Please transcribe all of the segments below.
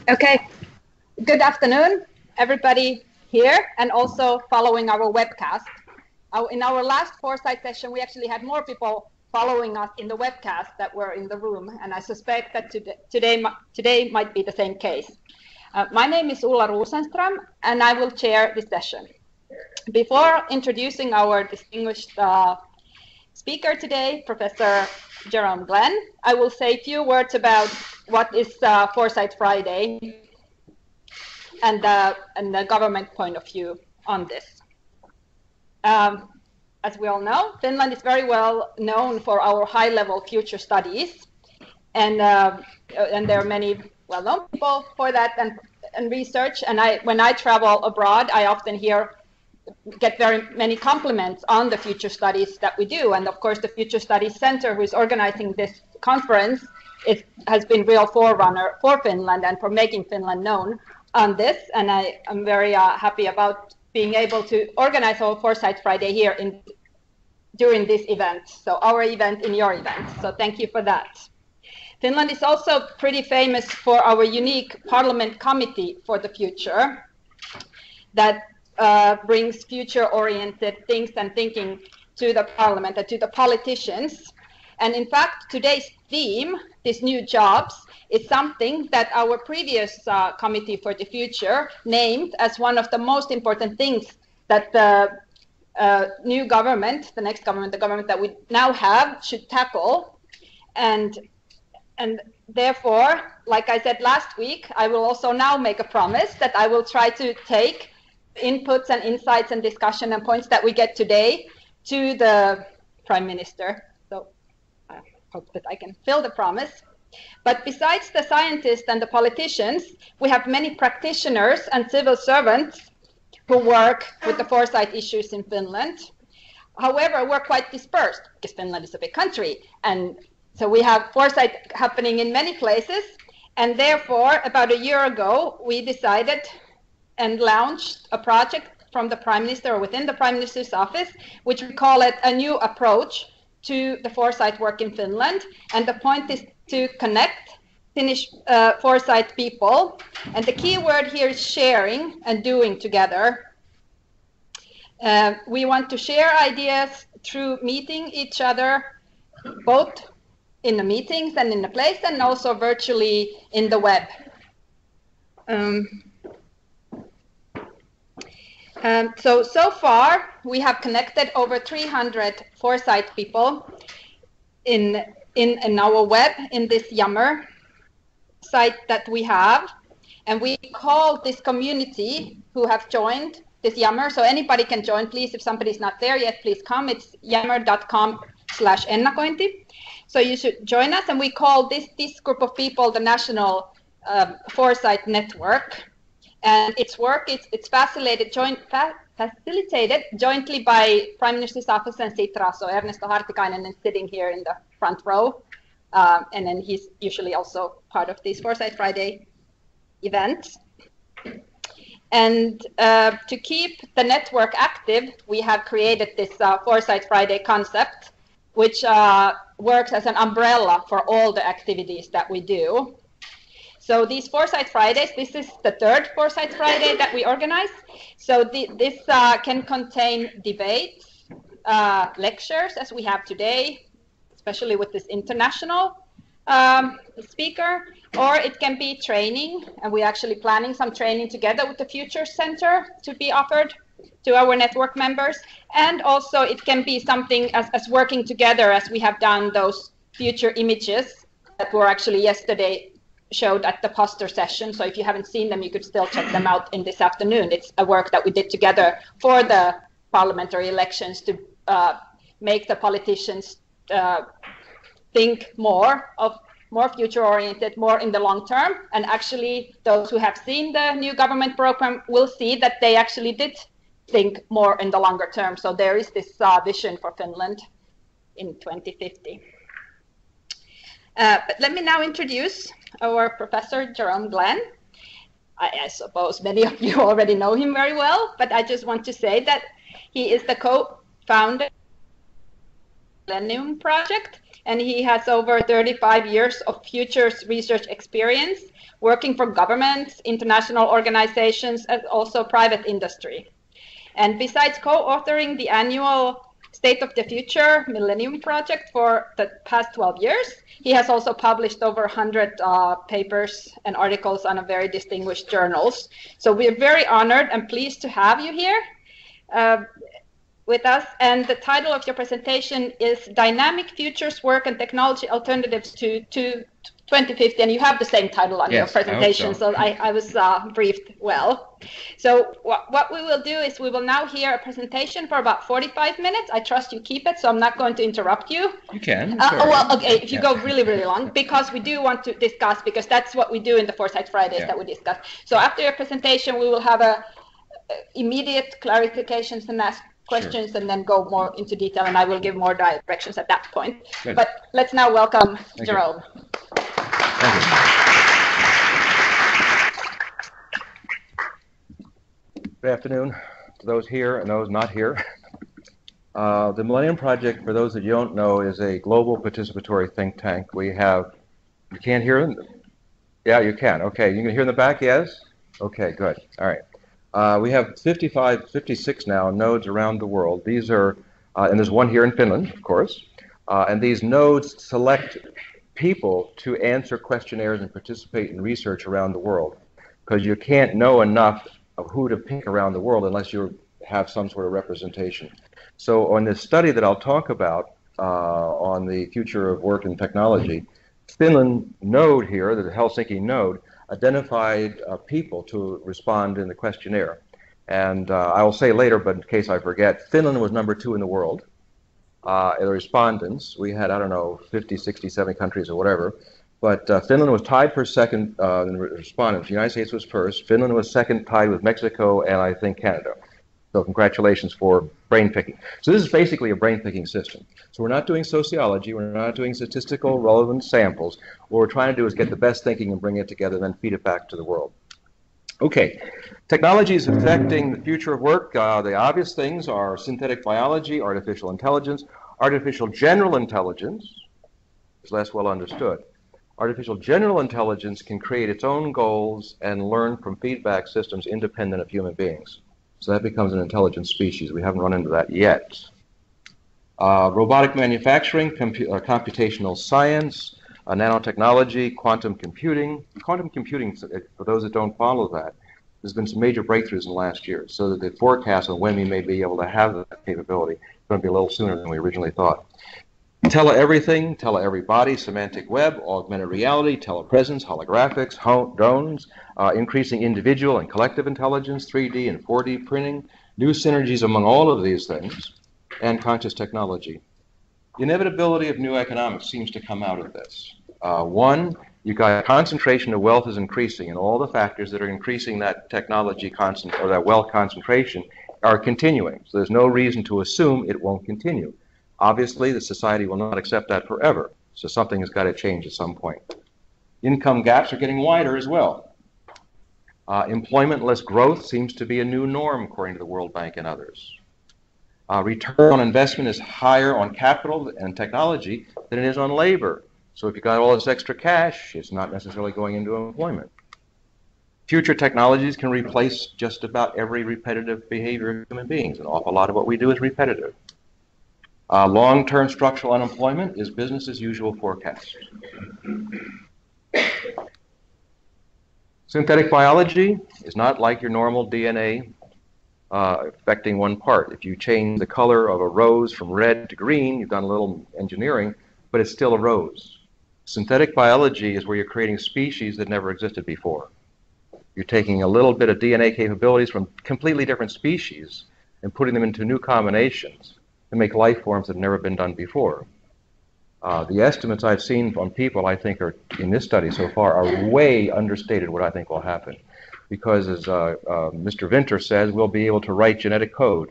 Okay, good afternoon, everybody here and also following our webcast. In our last Foresight session, we actually had more people following us in the webcast that were in the room, and I suspect that today might be the same case. My name is Ulla Rosenström, and I will chair this session. Before introducing our distinguished speaker today, Professor Jerome Glenn, I will say a few words about what is Foresight Friday and the government point of view on this. As we all know, Finland is very well known for our high-level future studies, and there are many well-known people for that and research. And when I travel abroad, I often get very many compliments on the future studies that we do. And of course, the Future Studies Center, who is organizing this conference, has been real forerunner for Finland and for making Finland known on this. And I am very happy about being able to organize our Foresight Friday here during this event. So our event in your event. So thank you for that. Finland is also pretty famous for our unique Parliament Committee for the Future that brings future-oriented things and thinking to the Parliament and to the politicians. And in fact, today's theme, these new jobs, is something that our previous Committee for the Future named as one of the most important things that the new government, the next government, the government that we now have, should tackle. And therefore, like I said last week, I will also now make a promise that I will try to take inputs and insights and discussion and points that we get today to the Prime Minister. So I hope that I can fill the promise. But besides the scientists and the politicians, we have many practitioners and civil servants who work with the foresight issues in Finland. However, we're quite dispersed because Finland is a big country. And so we have foresight happening in many places. And therefore, about a year ago, we decided and launched a project from the Prime Minister or within the Prime Minister's office, which we call it a new approach to the foresight work in Finland. And the point is to connect Finnish foresight people. And the key word here is sharing and doing together. We want to share ideas through meeting each other, both in the meetings and in the place, and also virtually in the web. So far, we have connected over 300 foresight people in our web, in this Yammer site that we have. And we call this community who have joined this Yammer. So anybody can join, please. If somebody's not there yet, please come. It's yammer.com/ennakointi. So you should join us. And we call this group of people the National Foresight Network. And its work, it's facilitated jointly by Prime Minister's Office and Sitra. So Ernesto Hartikainen is sitting here in the front row. And then he's usually also part of these Foresight Friday events. And to keep the network active, we have created this Foresight Friday concept, which works as an umbrella for all the activities that we do. So these Foresight Fridays, this is the third Foresight Friday that we organize. So this can contain debates, lectures, as we have today, especially with this international speaker, or it can be training, and we're actually planning some training together with the Future Center to be offered to our network members. And also it can be something as working together, as we have done those future images that were actually yesterday showed at the poster session. So if you haven't seen them, you could still check them out in this afternoon. It's a work that we did together for the parliamentary elections to make the politicians think more future-oriented, more in the long term. And actually, those who have seen the new government program will see that they actually did think more in the longer term. So there is this vision for Finland in 2050. But let me now introduce our Professor Jerome Glenn. I suppose many of you already know him very well, but I just want to say that he is the co-founder of the Millennium project, and he has over 35 years of futures research experience working for governments, international organizations, and also private industry. And besides co-authoring the annual State of the Future Millennium project for the past 12 years, he has also published over 100 papers and articles on a very distinguished journals. So we're very honored and pleased to have you here with us. And the title of your presentation is Dynamic Futures Work and Technology Alternatives to 2050, and you have the same title on your presentation, so I was briefed well. So what we will do is we will now hear a presentation for about 45 minutes. I trust you keep it, so I'm not going to interrupt you. You can. Well, okay, if you go really, really long, because we do want to discuss, because that's what we do in the Foresight Fridays that we discuss. So after your presentation, we will have a immediate clarifications and ask questions and then go more into detail, and I will give more directions at that point. Good. But let's now welcome Jerome. Thank you. Good afternoon to those here and those not here. The Millennium Project, for those that you don't know, is a global participatory think tank. We have, you can't hear them? Yeah, you can. Okay, you can hear in the back, yes? Okay, good. All right. We have 56 now nodes around the world. These are, and there's one here in Finland, of course, and these nodes select people to answer questionnaires and participate in research around the world, because you can't know enough of who to pick around the world unless you have some sort of representation. So on this study that I'll talk about on the future of work and technology, Finland node here, the Helsinki node, identified people to respond in the questionnaire. And I will say later, but in case I forget, Finland was number 2 in the world. The respondents, we had, I don't know, 50, 60, 70 countries or whatever, but Finland was tied for second in respondents. The United States was first, Finland was second, tied with Mexico, and I think Canada. So congratulations for brain picking. So this is basically a brain picking system. So we're not doing sociology, we're not doing statistical relevant samples. What we're trying to do is get the best thinking and bring it together and then feed it back to the world. Okay, technology is affecting the future of work. The obvious things are synthetic biology, artificial intelligence. Artificial general intelligence is less well understood. Artificial general intelligence can create its own goals and learn from feedback systems independent of human beings. So that becomes an intelligent species. We haven't run into that yet. Robotic manufacturing, computational science, nanotechnology, quantum computing. Quantum computing, for those that don't follow that, there's been some major breakthroughs in the last year, so that the forecast on when we may be able to have that capability is going to be a little sooner than we originally thought. Tele-everything, tele-everybody, semantic web, augmented reality, telepresence, holographics, drones, increasing individual and collective intelligence, 3D and 4D printing, new synergies among all of these things, and conscious technology. The inevitability of new economics seems to come out of this. One, you've got concentration of wealth is increasing, and all the factors that are increasing that technology or that wealth concentration are continuing. So there's no reason to assume it won't continue. Obviously, the society will not accept that forever, so something has got to change at some point. Income gaps are getting wider as well. Employment-less growth seems to be a new norm, according to the World Bank and others. Return on investment is higher on capital and technology than it is on labor. So if you've got all this extra cash, it's not necessarily going into employment. Future technologies can replace just about every repetitive behavior of human beings. An awful lot of what we do is repetitive. Long-term structural unemployment is business as usual forecast. Synthetic biology is not like your normal DNA affecting one part. If you change the color of a rose from red to green, you've done a little engineering, but it's still a rose. Synthetic biology is where you're creating species that never existed before. You're taking a little bit of DNA capabilities from completely different species and putting them into new combinations to make life forms that have never been done before. The estimates I've seen from people, I think, are in this study so far, are way understated what I think will happen. Because as Mr. Vinter says, we'll be able to write genetic code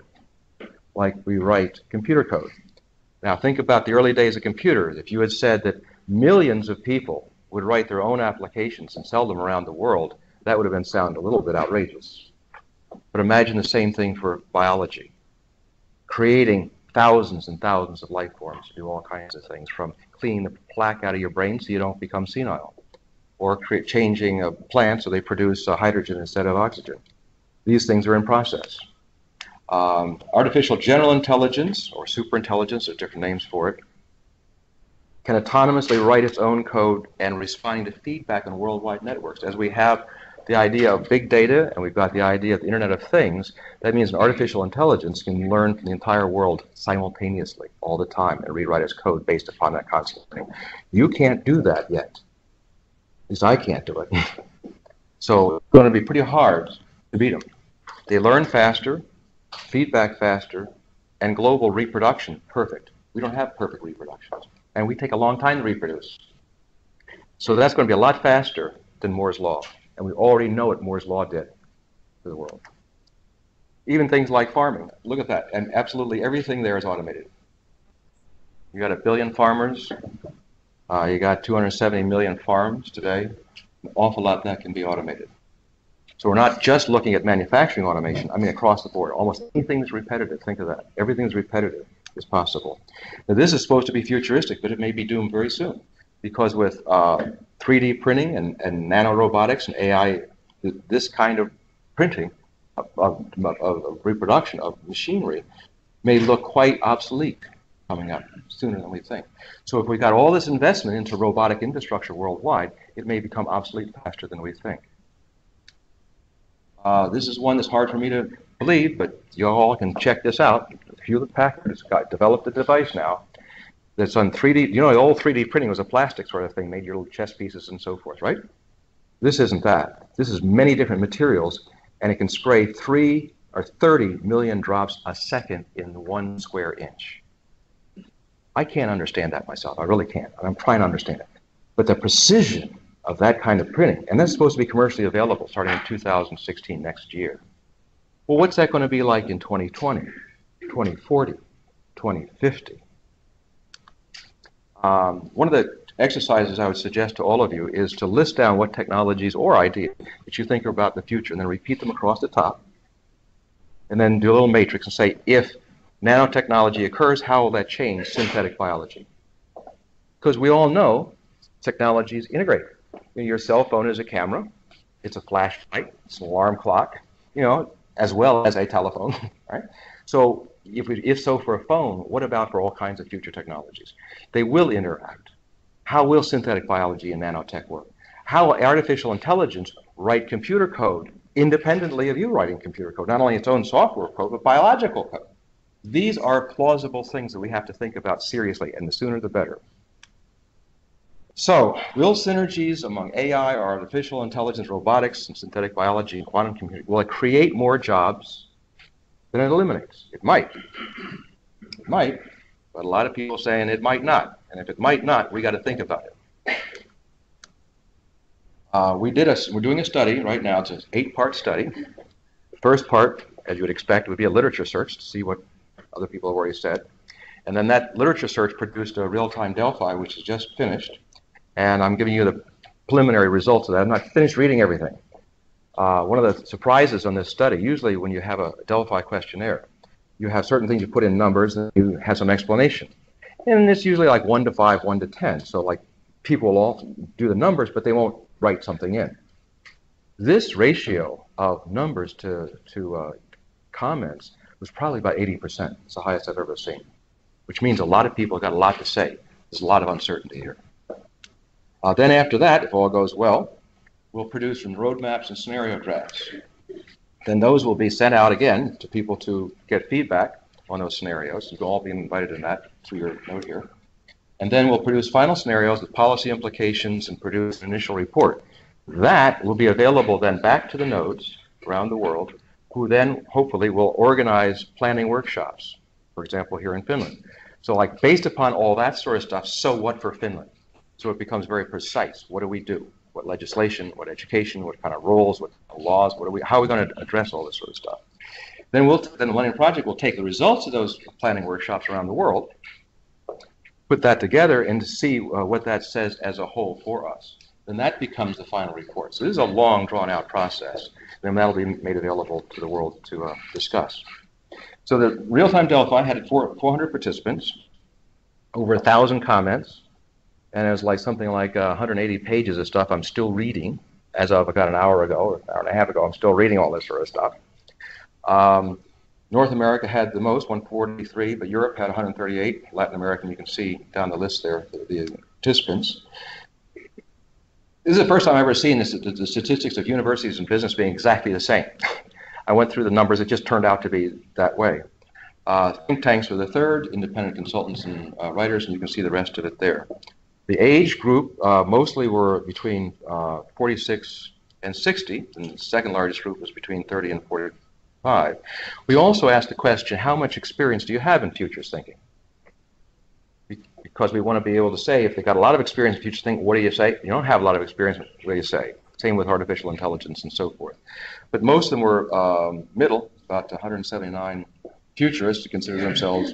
like we write computer code. Now think about the early days of computers. If you had said that millions of people would write their own applications and sell them around the world, that would have been sound a little bit outrageous. But imagine the same thing for biology. Creating thousands and thousands of life forms to do all kinds of things, from cleaning the plaque out of your brain so you don't become senile, or changing a plant so they produce hydrogen instead of oxygen. These things are in process. Artificial general intelligence, or superintelligence, there's different names for it, can autonomously write its own code and responding to feedback on worldwide networks. As we have the idea of big data and we've got the idea of the Internet of Things, that means an artificial intelligence can learn from the entire world simultaneously all the time and rewrite its code based upon that constantly. You can't do that yet. At least I can't do it. So it's going to be pretty hard to beat them. They learn faster, feedback faster, and global reproduction perfect. We don't have perfect reproductions, and we take a long time to reproduce. So that's going to be a lot faster than Moore's Law, and we already know what Moore's Law did to the world. Even things like farming, look at that, and absolutely everything there is automated. You got 1 billion farmers, you got 270 million farms today, an awful lot of that can be automated. So we're not just looking at manufacturing automation, I mean across the board. Almost anything is repetitive, think of that. Everything is repetitive is possible. Now this is supposed to be futuristic, but it may be doomed very soon. Because with 3D printing and nanorobotics and AI, this kind of printing of reproduction of machinery may look quite obsolete coming up sooner than we think. So if we got all this investment into robotic infrastructure worldwide, it may become obsolete faster than we think. This is one that's hard for me to believe, but you all can check this out. Hewlett-Packard has developed a device now that's on 3D. You know, the old 3D printing was a plastic sort of thing, made your little chess pieces and so forth, right? This isn't that. This is many different materials, and it can spray 3 or 30 million drops a second in 1 square inch. I can't understand that myself. I really can't. I'm trying to understand it. But the precision of that kind of printing, and that's supposed to be commercially available starting in 2016, next year. Well, what's that going to be like in 2020, 2040, 2050? One of the exercises I would suggest to all of you is to list down what technologies or ideas that you think are about the future, and then repeat them across the top, and then do a little matrix and say, if nanotechnology occurs, how will that change synthetic biology? Because we all know technologies integrate. Your cell phone is a camera, it's a flashlight, it's an alarm clock, you know, as well as a telephone, right? So if so for a phone, what about for all kinds of future technologies? They will interact. How will synthetic biology and nanotech work? How will artificial intelligence write computer code independently of you writing computer code? Not only its own software code, but biological code. These are plausible things that we have to think about seriously, and the sooner the better. So, will synergies among AI, artificial intelligence, robotics, and synthetic biology and quantum computing, will it create more jobs than it eliminates? It might. It might, but a lot of people are saying it might not. And if it might not, we got to think about it. We're doing a study right now. It's an 8-part study. The first part, as you would expect, would be a literature search to see what other people have already said. And then that literature search produced a real-time Delphi, which is just finished. And I'm giving you the preliminary results of that. I'm not finished reading everything. One of the surprises on this study, usually when you have a Delphi questionnaire, you have certain things you put in numbers and you have some explanation. And it's usually like 1 to 5, 1 to 10. So like people will all do the numbers, but they won't write something in. This ratio of numbers to comments was probably about 80%. It's the highest I've ever seen, which means a lot of people got a lot to say. There's a lot of uncertainty here. Then after that, if all goes well, we'll produce some roadmaps and scenario drafts. Then those will be sent out again to people to get feedback on those scenarios. You'll all be invited in that through your note here. And then we'll produce final scenarios with policy implications and produce an initial report. That will be available then back to the nodes around the world, who then hopefully will organize planning workshops, for example, here in Finland. So like based upon all that sort of stuff, so what for Finland? So it becomes very precise. What do we do? What legislation, what education, what kind of roles, what kind of laws, how are we going to address all this sort of stuff? Then the Millennium Project will take the results of those planning workshops around the world, put that together, and to see what that says as a whole for us. Then that becomes the final report. So this is a long, drawn-out process. Then that'll be made available to the world to discuss. So the real-time Delphi had 400 participants, over 1,000 comments, And it was like something like 180 pages of stuff I'm still reading as of about an hour ago or an hour and a half ago. I'm still reading all this sort of stuff. North America had the most, 143, but Europe had 138. Latin America, you can see down the list there, the participants. This is the first time I've ever seen this, the statistics of universities and business being exactly the same. I went through the numbers, it just turned out to be that way. Think tanks were the third, independent consultants and writers, and you can see the rest of it there. The age group mostly were between 46 and 60, and the second largest group was between 30 and 45. We also asked the question, how much experience do you have in futures thinking? Because we want to be able to say, if they've got a lot of experience in futures thinking, what do you say? If you don't have a lot of experience, what do you say? Same with artificial intelligence and so forth. But most of them were middle, about 179 futurists who consider themselves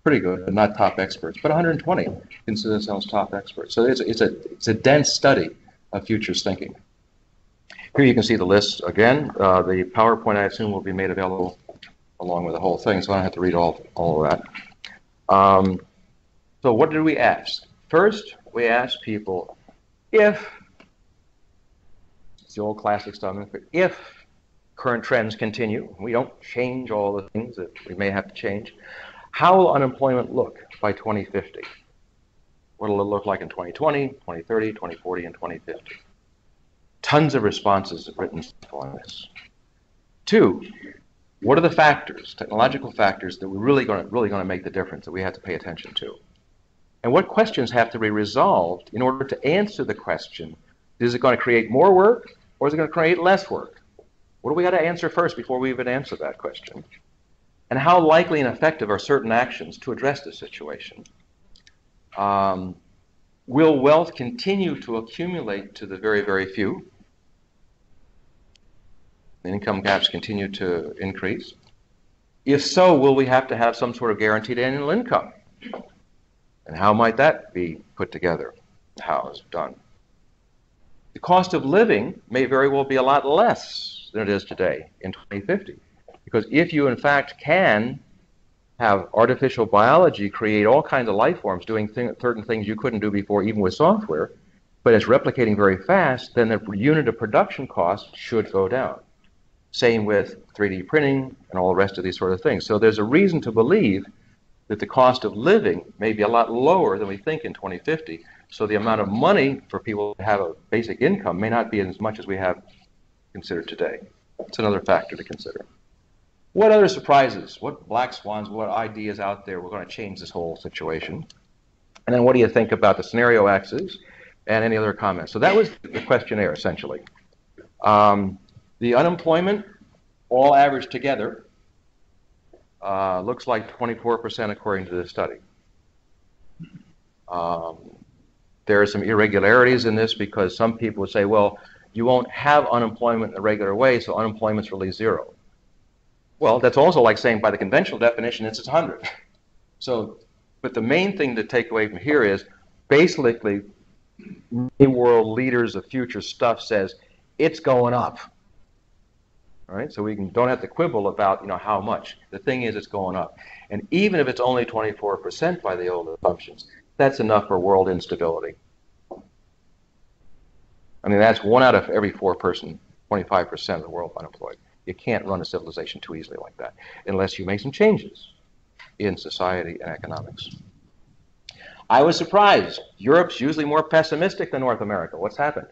pretty good, but not top experts. But 120 consider themselves top experts. So it's a dense study of futures thinking. Here you can see the list again. The PowerPoint, I assume, will be made available along with the whole thing, so I don't have to read all of that. So what did we ask? First, we asked people if, it's the old classic stuff, if current trends continue, we don't change all the things that we may have to change, how will unemployment look by 2050? What will it look like in 2020, 2030, 2040, and 2050? Tons of responses written on this. 2, what are the factors, technological factors, that we're really going to make the difference, that we have to pay attention to? And what questions have to be resolved in order to answer the question, is it going to create more work or is it going to create less work? What do we got to answer first before we even answer that question? And how likely and effective are certain actions to address the situation? Will wealth continue to accumulate to the very, very few? Income gaps continue to increase? If so, will we have to have some sort of guaranteed annual income? And how might that be put together? How is it done? The cost of living may very well be a lot less than it is today in 2050. Because if you, in fact, can have artificial biology create all kinds of life forms doing certain things you couldn't do before, even with software, but it's replicating very fast, then the unit of production cost should go down. Same with 3D printing and all the rest of these sort of things. So there's a reason to believe that the cost of living may be a lot lower than we think in 2050. So the amount of money for people to have a basic income may not be as much as we have considered today. It's another factor to consider. What other surprises, what black swans, what ideas out there were going to change this whole situation? And then what do you think about the scenario axes and any other comments? So that was the questionnaire, essentially. The unemployment, all averaged together, looks like 24% according to this study. There are some irregularities in this because some people would say, well, you won't have unemployment in a regular way, so unemployment's really zero. Well, that's also like saying by the conventional definition, it's 100. So, but the main thing to take away from here is basically many world leaders of future stuff says it's going up. All right, so we don't have to quibble about how much. The thing is, it's going up, and even if it's only 24% by the old assumptions, that's enough for world instability. I mean, that's 1 out of every 4 person, 25% of the world unemployed. You can't run a civilization too easily like that unless you make some changes in society and economics. I was surprised. Europe's usually more pessimistic than North America. What's happened?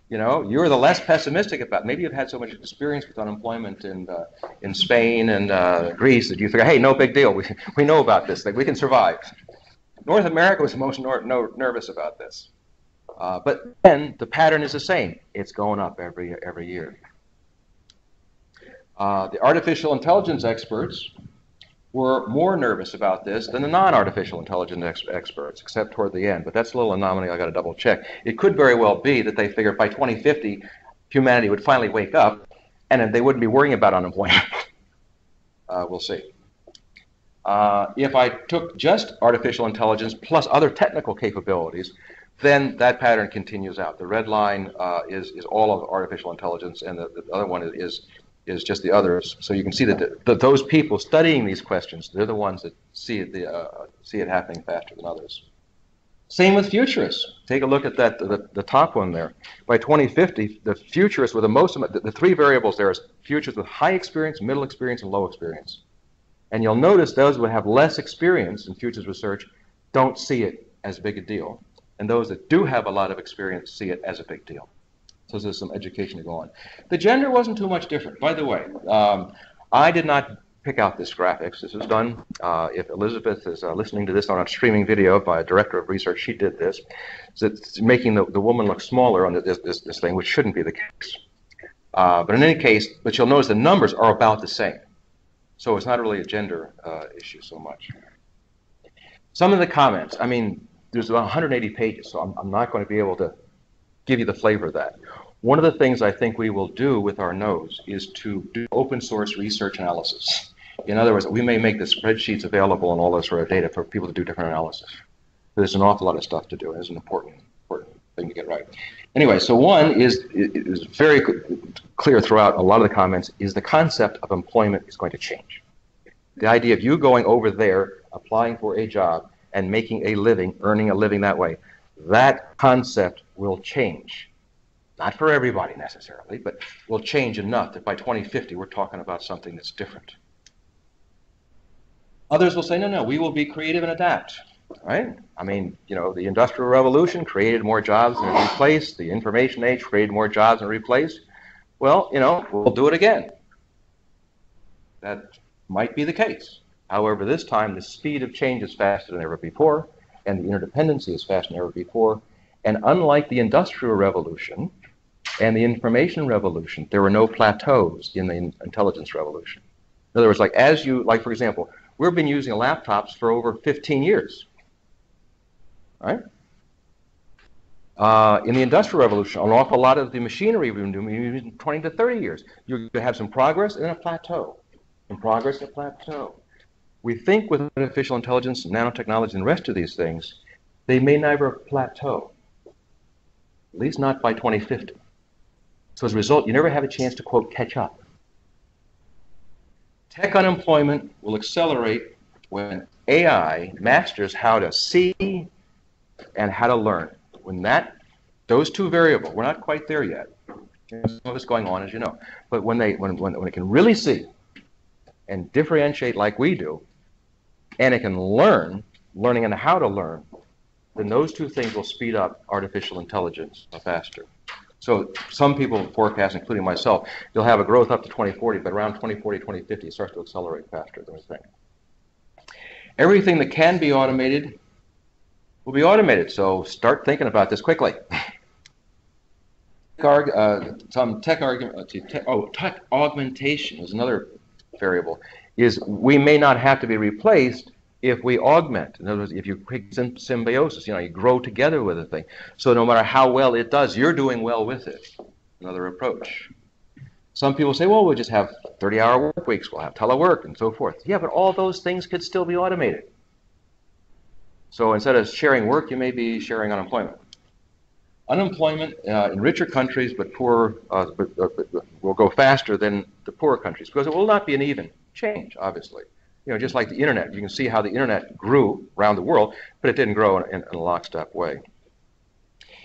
You're the less pessimistic about it. Maybe you've had so much experience with unemployment in Spain and Greece that you figure, hey, no big deal. We know about this thing. We can survive. North America was the most nervous about this. But then the pattern is the same. It's going up every year. The artificial intelligence experts were more nervous about this than the non-artificial intelligence experts, except toward the end. But that's a little anomaly I got to double check. It could very well be that they figured by 2050, humanity would finally wake up, and they wouldn't be worrying about unemployment. We'll see. If I took just artificial intelligence plus other technical capabilities, then that pattern continues out. The red line is all of artificial intelligence, and the other one is just the others. So you can see that those people studying these questions, they're the ones that see it happening faster than others. Same with futurists. Take a look at that, the top one there. By 2050, the futurists with the most, the three variables there is futurists with high experience, middle experience, and low experience. And you'll notice those who have less experience in futures research don't see it as a big deal. And those that do have a lot of experience see it as a big deal. So there's some education to go on. The gender wasn't too much different. By the way, I did not pick out this graphics. This was done. If Elizabeth is listening to this on a streaming video by a director of research, she did this. So it's making the woman look smaller on this thing, which shouldn't be the case. But in any case, but you'll notice the numbers are about the same. So it's not really a gender issue so much. Some of the comments, I mean, there's about 180 pages, so I'm not going to be able to give you the flavor of that. One of the things I think we will do with our nodes is to do open source research analysis. In other words, we may make the spreadsheets available and all this sort of data for people to do different analysis. There's an awful lot of stuff to do. It's an important thing to get right. Anyway, so one is very clear throughout a lot of the comments is the concept of employment is going to change. The idea of you going over there, applying for a job, and making a living, earning a living that way, that concept will change. Not for everybody necessarily, but will change enough that by 2050 we're talking about something that's different. Others will say, no, we will be creative and adapt, right? I mean, you know, the Industrial Revolution created more jobs than it replaced. The Information Age created more jobs than it replaced. Well, you know, we'll do it again. That might be the case. However, this time the speed of change is faster than ever before, and the interdependency is faster than ever before. And unlike the Industrial Revolution and the Information Revolution, there were no plateaus in the Intelligence Revolution. In other words, like for example, we've been using laptops for over 15 years, right? In the Industrial Revolution, an awful lot of the machinery we've been doing 20 to 30 years. You're going to have some progress and a plateau, some progress and a plateau. We think with artificial intelligence, nanotechnology, and the rest of these things, they may never plateau, at least not by 2050. So as a result, you never have a chance to, quote, catch up. Tech unemployment will accelerate when AI masters how to see and how to learn. When those two variables, we're not quite there yet. There's some of this going on, as you know. But when it can really see and differentiate like we do, and it can learning and how to learn, then those two things will speed up artificial intelligence faster. So some people forecast, including myself, you'll have a growth up to 2040, but around 2040, 2050, it starts to accelerate faster than we think. Everything that can be automated will be automated, so start thinking about this quickly. Tech augmentation is another variable, is we may not have to be replaced if we augment. In other words, if you create symbiosis, you grow together with a thing. So no matter how well it does, you're doing well with it. Another approach. Some people say, well, we'll just have 30-hour work weeks, we'll have telework and so forth. Yeah, but all those things could still be automated. So instead of sharing work, you may be sharing unemployment. Unemployment in richer countries, but poor, will go faster than the poorer countries because it will not be an even change, obviously. Just like the internet, you can see how the internet grew around the world, but it didn't grow in a lockstep way.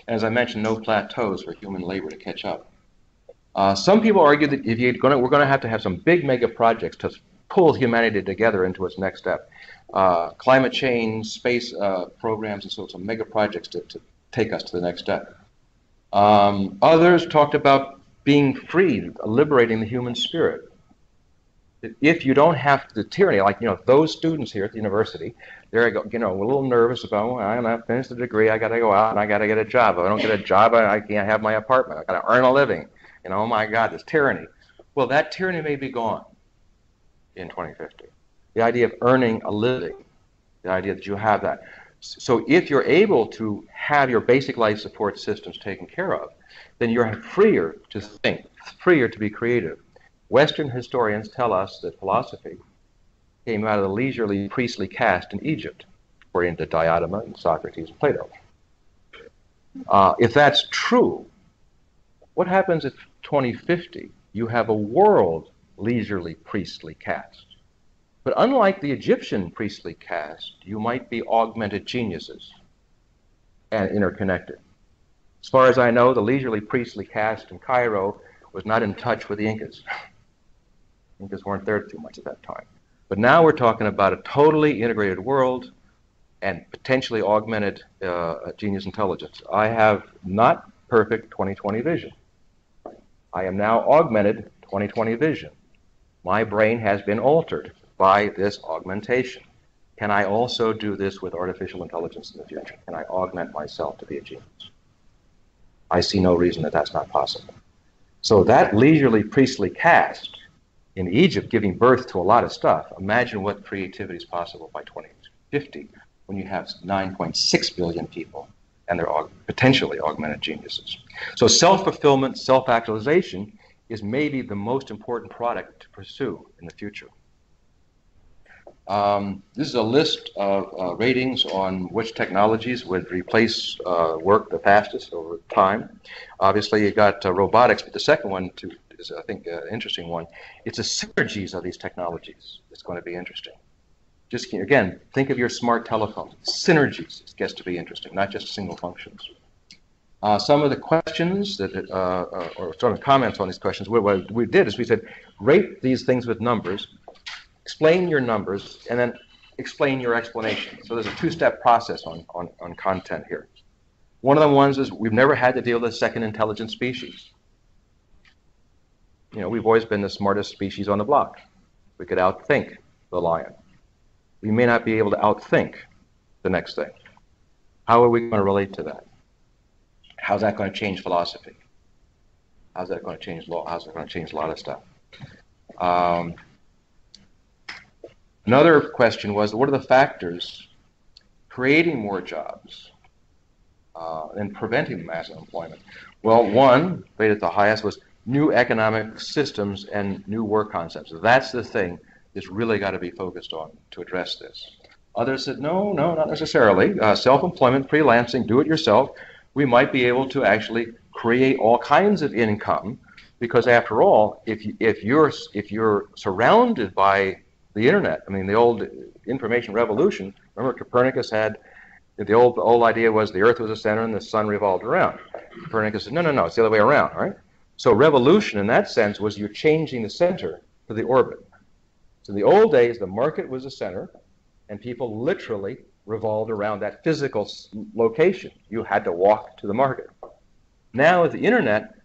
And as I mentioned, no plateaus for human labor to catch up. Some people argue that we're going to have some big mega projects to pull humanity together into its next step. Climate change, space programs, and so some mega projects to take us to the next step. Others talked about being free, liberating the human spirit. If you don't have the tyranny, like those students here at the university, they're a little nervous about, well, I'm not finished the degree, I got to go out and I got to get a job. If I don't get a job, I can't have my apartment. I got to earn a living. Oh my God, this tyranny. Well, that tyranny may be gone in 2050. The idea of earning a living, the idea that you have that. So if you're able to have your basic life support systems taken care of, then you're freer to think, freer to be creative. Western historians tell us that philosophy came out of the leisurely priestly caste in Egypt, according to Diotima and Socrates and Plato. If that's true, what happens if 2050 you have a world leisurely priestly caste? But unlike the Egyptian priestly caste, you might be augmented geniuses. and interconnected. As far as I know, the leisurely priestly caste in Cairo was not in touch with the Incas. Incas weren't there too much at that time. But now we're talking about a totally integrated world and potentially augmented genius intelligence. I have not perfect 2020 vision. I am now augmented 2020 vision. My brain has been altered by this augmentation. Can I also do this with artificial intelligence in the future? Can I augment myself to be a genius? I see no reason that that's not possible. So that leisurely priestly caste in Egypt giving birth to a lot of stuff, imagine what creativity is possible by 2050 when you have 9.6 billion people and they're potentially augmented geniuses. So self-fulfillment, self-actualization is maybe the most important product to pursue in the future. This is a list of ratings on which technologies would replace work the fastest over time. Obviously, you got robotics, but the second one is, I think, an interesting one. It's the synergies of these technologies that's going to be interesting. Just, again, think of your smart telephones. Synergies gets to be interesting, not just single functions. Some of the questions that, or sort of comments on these questions, what we did is we said, rate these things with numbers, explain your numbers, and then explain your explanation. So there's a two-step process on content here. One of the ones is we've never had to deal with a second intelligent species. You know, we've always been the smartest species on the block. We could outthink the lion. We may not be able to outthink the next thing. How are we going to relate to that? How's that going to change philosophy? How's that going to change law? How's it going to change a lot of stuff? Another question was, what are the factors creating more jobs and preventing mass unemployment? Well, one, rated the highest, was new economic systems and new work concepts. That's the thing that's really got to be focused on to address this. Others said, no, not necessarily. Self-employment, freelancing, do-it-yourself. We might be able to actually create all kinds of income because, after all, if you're surrounded by the internet, I mean, the old information revolution, remember Copernicus had, the old idea was the Earth was the center and the sun revolved around. Copernicus said, no, it's the other way around, right? So revolution in that sense was you're changing the center to the orbit. So in the old days, the market was the center, and people literally revolved around that physical location. You had to walk to the market. Now with the internet,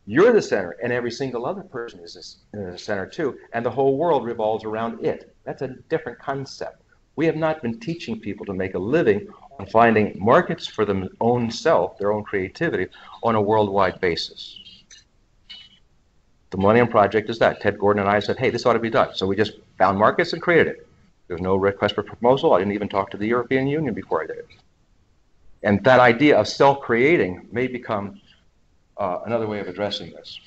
you're the center, and every single other person is the center too, and the whole world revolves around it. That's a different concept. We have not been teaching people to make a living on finding markets for their own self, their own creativity, on a worldwide basis. The Millennium Project is that. Ted Gordon and I said, hey, this ought to be done. So we just found markets and created it. There was no request for proposal. I didn't even talk to the European Union before I did it. And that idea of self-creating may become another way of addressing this.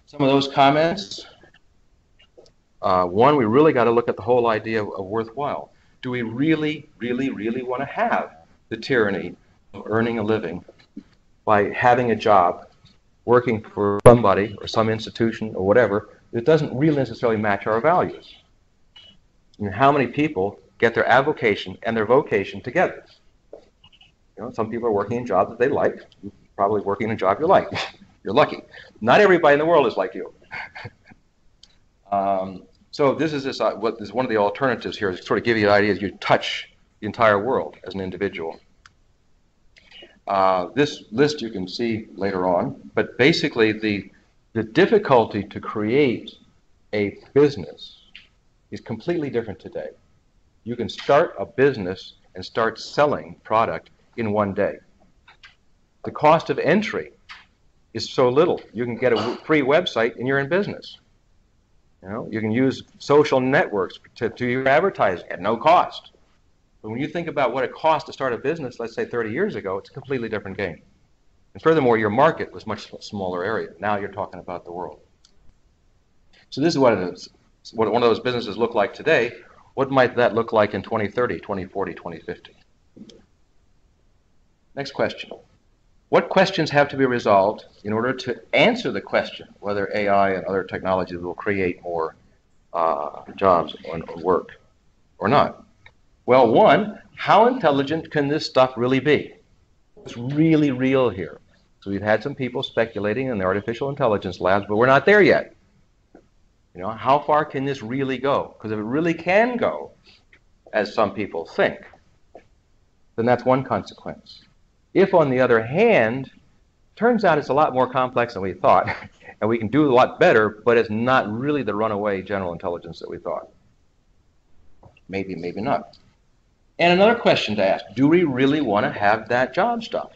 Some of those comments. One, we really got to look at the whole idea of worthwhile. Do we really want to have the tyranny of earning a living by having a job, working for somebody or some institution or whatever that doesn't really necessarily match our values? I mean, how many people get their avocation and their vocation together? You know, some people are working in jobs that they like. You're probably working in a job you like. You're lucky. Not everybody in the world is like you. So this is what is one of the alternatives here, is to sort of give you an idea as you touch the entire world as an individual. This list you can see later on, but basically the difficulty to create a business is completely different today. You can start a business and start selling product in one day. The cost of entry is so little. You can get a free website and you're in business. You know, you can use social networks to do your advertising at no cost. But when you think about what it cost to start a business, let's say 30 years ago, it's a completely different game. And furthermore, your market was much smaller area. Now you're talking about the world. So this is what it is. What one of those businesses look like today. What might that look like in 2030, 2040, 2050? Next question. What questions have to be resolved in order to answer the question whether AI and other technologies will create more jobs or work or not? Well, one, how intelligent can this stuff really be? What's really real here? So we've had some people speculating in the artificial intelligence labs, but we're not there yet. You know, how far can this really go? Because if it really can go, as some people think, then that's one consequence. If, on the other hand, turns out it's a lot more complex than we thought, and we can do a lot better, but it's not really the runaway general intelligence that we thought. Maybe, maybe not. And another question to ask, do we really want to have that job stuff?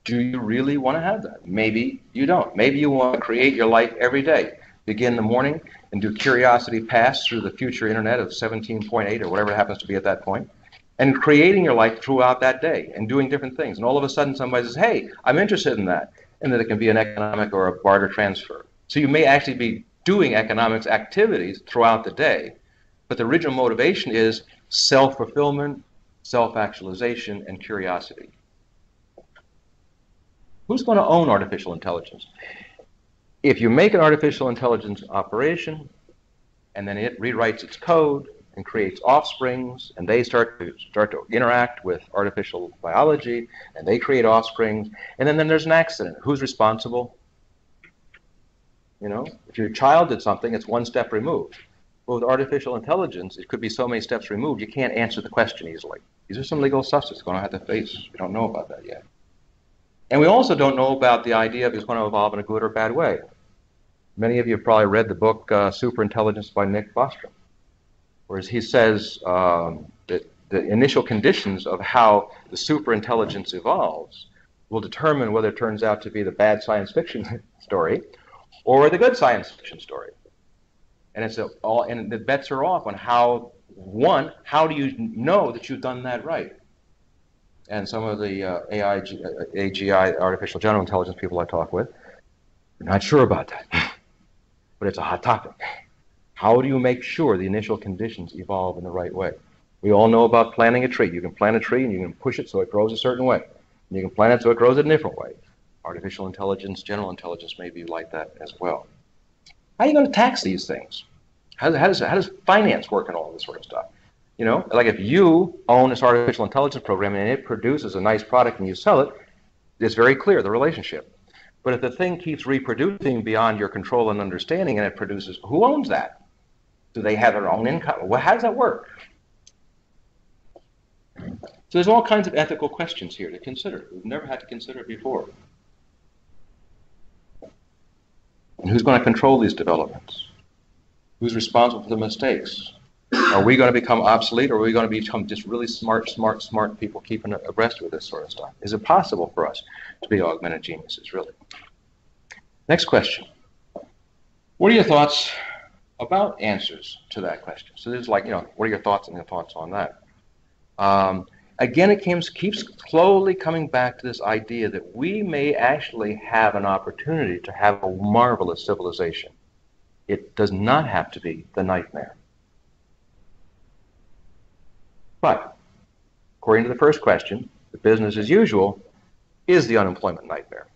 Do you really want to have that? Maybe you don't. Maybe you want to create your life every day. Begin in the morning and do curiosity pass through the future internet of 17.8 or whatever it happens to be at that point, and creating your life throughout that day and doing different things. And all of a sudden somebody says, hey, I'm interested in that, and that it can be an economic or a barter transfer. So you may actually be doing economics activities throughout the day, but the original motivation is self-fulfillment, self-actualization, and curiosity. Who's going to own artificial intelligence? If you make an artificial intelligence operation, and then it rewrites its code and creates offsprings, and they start to interact with artificial biology, and they create offsprings, and then there's an accident. Who's responsible? You know, if your child did something, it's one step removed. Well, with artificial intelligence, it could be so many steps removed, you can't answer the question easily. These are some legal stuff that's going to have to face. We don't know about that yet. And we also don't know about the idea of it's going to evolve in a good or bad way. Many of you have probably read the book Superintelligence by Nick Bostrom, whereas he says that the initial conditions of how the superintelligence evolves will determine whether it turns out to be the bad science fiction story or the good science fiction story. And and the bets are off on how do you know that you've done that right? And some of the AGI, artificial general intelligence people I talk with, are not sure about that. But it's a hot topic. How do you make sure the initial conditions evolve in the right way? We all know about planting a tree. You can plant a tree and you can push it so it grows a certain way. And you can plant it so it grows a different way. Artificial intelligence, general intelligence may be like that as well. How are you going to tax these things? How does finance work and all this sort of stuff? You know, like if you own this artificial intelligence program and it produces a nice product and you sell it, it's very clear, the relationship. But if the thing keeps reproducing beyond your control and understanding and it produces, who owns that? Do they have their own income? Well, how does that work? So there's all kinds of ethical questions here to consider. We've never had to consider before. And who's going to control these developments? Who's responsible for the mistakes? Are we going to become obsolete, or are we going to become just really smart people keeping abreast with this sort of stuff? Is it possible for us to be augmented geniuses, really? Next question. What are your thoughts about answers to that question? So this is like, what are your thoughts on that? Again, it keeps slowly coming back to this idea that we may actually have an opportunity to have a marvelous civilization. It does not have to be the nightmare. But, according to the first question, the business as usual is the unemployment nightmare.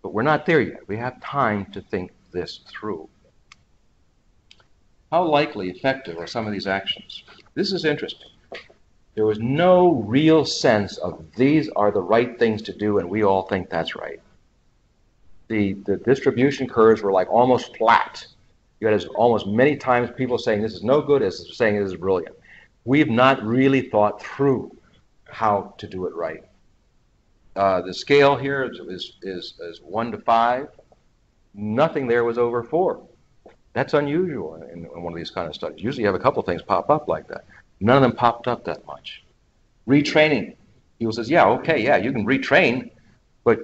But we're not there yet. We have time to think this through. How likely effective are some of these actions? This is interesting. There was no real sense of these are the right things to do and we all think that's right. The distribution curves were like almost flat. You had almost many times people saying this is no good as saying this is brilliant. We've not really thought through how to do it right. The scale here is 1 to 5. Nothing there was over 4. That's unusual in one of these kind of studies. Usually you have a couple of things pop up like that. None of them popped up that much. Retraining. People says, yeah, you can retrain, but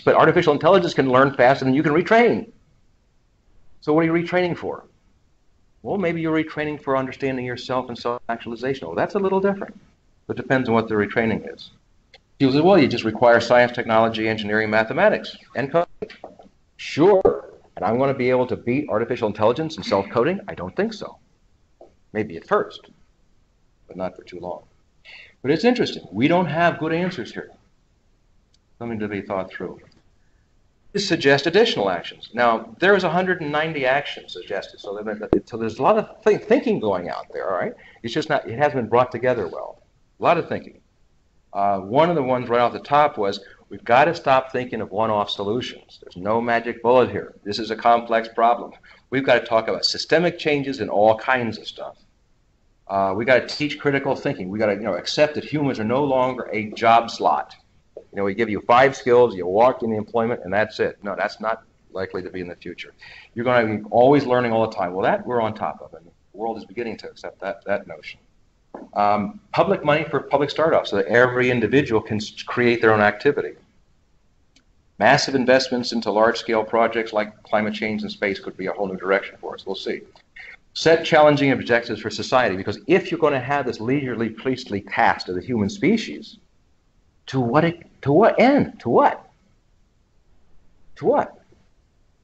artificial intelligence can learn faster than you can retrain. So what are you retraining for? Well, maybe you're retraining for understanding yourself and self-actualization. Well, that's a little different. It depends on what the retraining is. People say, well, you just require science, technology, engineering, mathematics, and coding. Sure. And I'm going to be able to beat artificial intelligence and self-coding? I don't think so. Maybe at first, but not for too long. But it's interesting. We don't have good answers here. Something to be thought through. suggest additional actions. Now, there's 190 actions suggested, so there's a lot of thinking going out there, all right? It's just not, it hasn't been brought together well. A lot of thinking. One of the ones right off the top was, we've got to stop thinking of one-off solutions. There's no magic bullet here. This is a complex problem. We've got to talk about systemic changes in all kinds of stuff. We've got to teach critical thinking. We've got to accept that humans are no longer a job slot. We give you 5 skills, you walk into employment, and that's it. No, that's not likely to be in the future. You're going to be always learning all the time. Well, that we're on top of, and the world is beginning to accept that notion. Public money for public startups, so that every individual can create their own activity. Massive investments into large-scale projects like climate change and space could be a whole new direction for us. We'll see. Set challenging objectives for society, because if you're going to have this leisurely, priestly cast of the human species, to what end? To what? To what?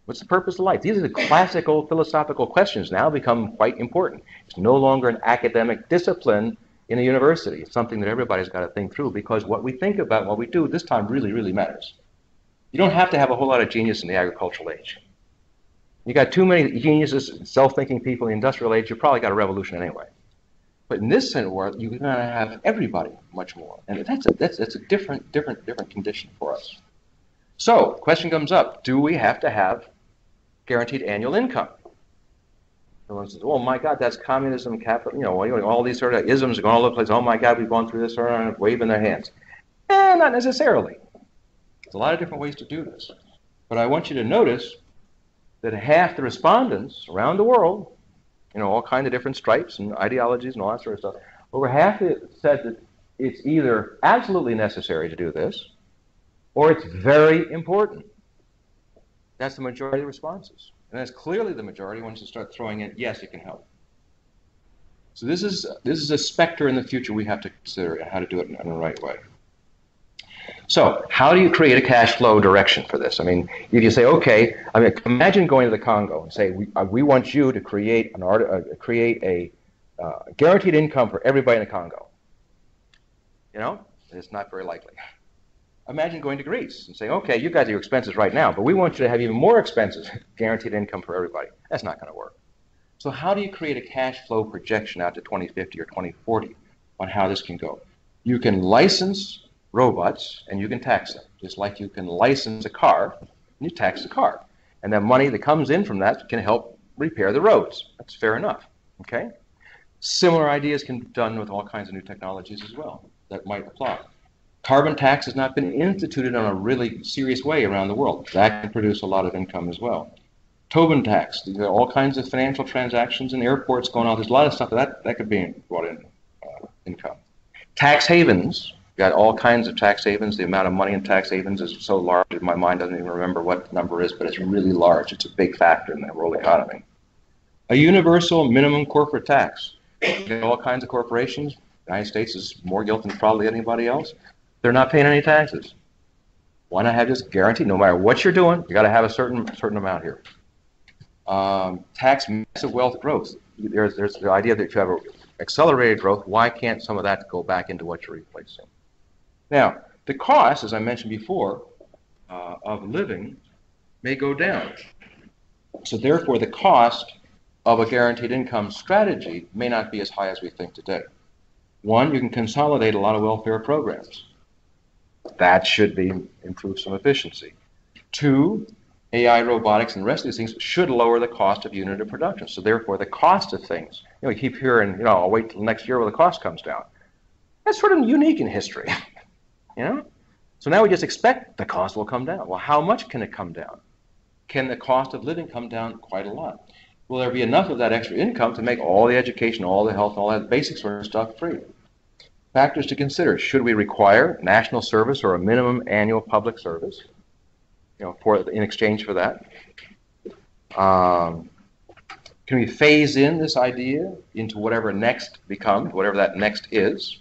What's the purpose of life? These are the classic old philosophical questions now become quite important. It's no longer an academic discipline in a university. It's something that everybody's got to think through, because what we think about, what we do this time really, really matters. You don't have to have a whole lot of genius in the agricultural age. You got too many geniuses, self-thinking people in the industrial age, you probably got a revolution anyway. But in this sense of world, you're going to have everybody much more, and that's a different condition for us. So, the question comes up: do we have to have guaranteed annual income? Someone says, "Oh my God, that's communism, capital." All these sort of isms are going all over the place. Oh my God, we've gone through this, waving their hands. Not necessarily. There's a lot of different ways to do this, but I want you to notice that half the respondents around the world, all kinds of different stripes and ideologies and all that sort of stuff, over half of it said that it's either absolutely necessary to do this, or it's very important. That's the majority of the responses. And that's clearly the majority once you start throwing in, yes, it can help. So this is a specter in the future we have to consider how to do it in the right way. So how do you create a cash flow direction for this? If you say, okay, imagine going to the Congo and say, we want you to create a guaranteed income for everybody in the Congo. It's not very likely. Imagine going to Greece and saying, okay, you guys have your expenses right now, but we want you to have even more expenses, guaranteed income for everybody. That's not going to work. So how do you create a cash flow projection out to 2050 or 2040 on how this can go? You can license robots and you can tax them, just like you can license a car and you tax the car. And the money that comes in from that can help repair the roads. That's fair enough. Okay? Similar ideas can be done with all kinds of new technologies as well that might apply. Carbon tax has not been instituted in a really serious way around the world. That can produce a lot of income as well. Tobin tax, there are all kinds of financial transactions in airports going on. There's a lot of stuff that could be brought in income. Tax havens, got all kinds of tax havens. The amount of money in tax havens is so large that my mind doesn't even remember what the number is, but it's really large. It's a big factor in the world economy. A universal minimum corporate tax. You got all kinds of corporations. The United States is more guilty than probably anybody else. They're not paying any taxes. Why not have this guaranteed? No matter what you're doing, you got to have a certain amount here. Tax massive wealth growth. There's the idea that you have accelerated growth. Why can't some of that go back into what you're replacing? Now, the cost, as I mentioned before, of living may go down. So therefore, the cost of a guaranteed income strategy may not be as high as we think today. One, you can consolidate a lot of welfare programs. That should improve some efficiency. Two, AI, robotics, and the rest of these things should lower the cost of unit of production. So therefore, the cost of things, we keep hearing, I'll wait till next year where the cost comes down. That's sort of unique in history, So now we just expect the cost will come down. Well, how much can it come down? Can the cost of living come down quite a lot? Will there be enough of that extra income to make all the education, all the health, all that basic sort of stuff free? Factors to consider. Should we require national service or a minimum annual public service, in exchange for that? Can we phase in this idea into whatever next becomes, whatever that next is?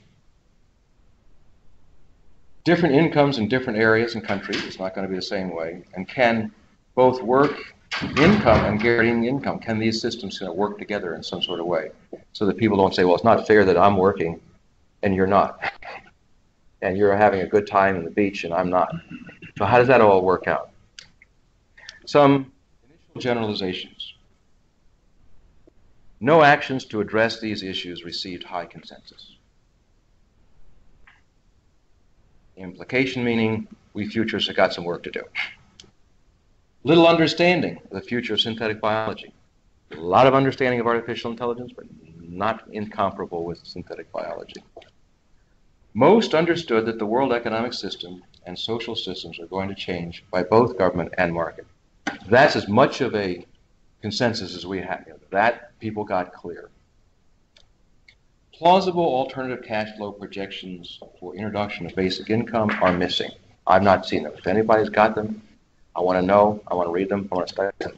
Different incomes in different areas and countries. It's not going to be the same way. And can both work income and guaranteeing income, can these systems work together in some sort of way so that people don't say, well, it's not fair that I'm working and you're not, and you're having a good time on the beach and I'm not. So how does that all work out? Some initial generalizations. No actions to address these issues received high consensus. Implication meaning we futurists have got some work to do. Little understanding of the future of synthetic biology. A lot of understanding of artificial intelligence, but not incomparable with synthetic biology. Most understood that the world economic system and social systems are going to change by both government and market. That's as much of a consensus as we have. That people got clear. Plausible alternative cash flow projections for introduction of basic income are missing. I've not seen them. If anybody's got them, I want to know, I want to read them, I want to study them.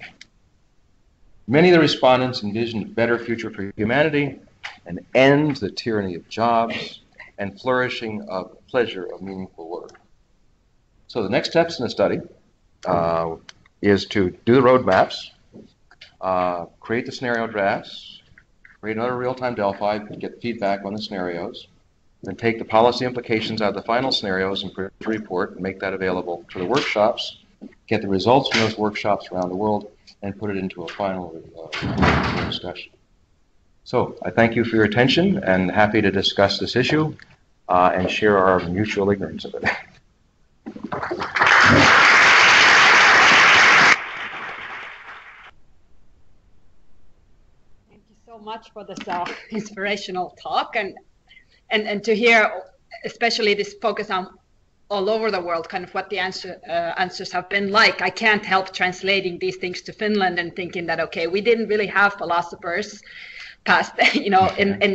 Many of the respondents envisioned a better future for humanity, an end to the tyranny of jobs, and flourishing of pleasure of meaningful work. So the next steps in the study is to do the roadmaps, create the scenario drafts, create another real-time Delphi, get feedback on the scenarios, then take the policy implications out of the final scenarios and produce a report and make that available to the workshops, get the results from those workshops around the world, and put it into a final discussion. So I thank you for your attention and happy to discuss this issue and share our mutual ignorance of it. Thank you so much for this inspirational talk and to hear especially this focus on all over the world, kind of what the answers have been like. I can't help translating these things to Finland and thinking that, okay, we didn't really have philosophers past, in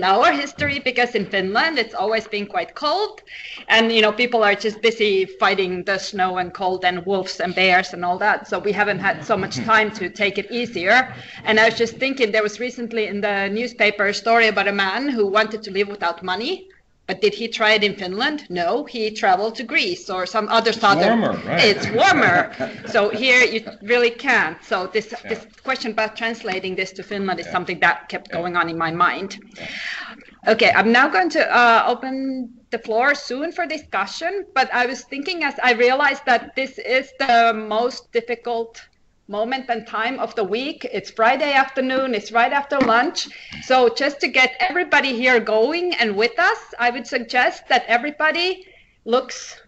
our history, because in Finland it's always been quite cold, and people are just busy fighting the snow and cold and wolves and bears and all that. So we haven't had so much time to take it easier. And I was just thinking, there was recently in the newspaper a story about a man who wanted to live without money. But did he try it in Finland? No, he traveled to Greece or some other southern. Warmer, right? It's warmer. So here you really can't. So this question about translating this to Finland is something that kept going on in my mind. Okay, I'm now going to open the floor soon for discussion. But I was thinking as I realized that this is the most difficult moment and time of the week. It's Friday afternoon, it's right after lunch. So just to get everybody here going and with us, I would suggest that everybody looks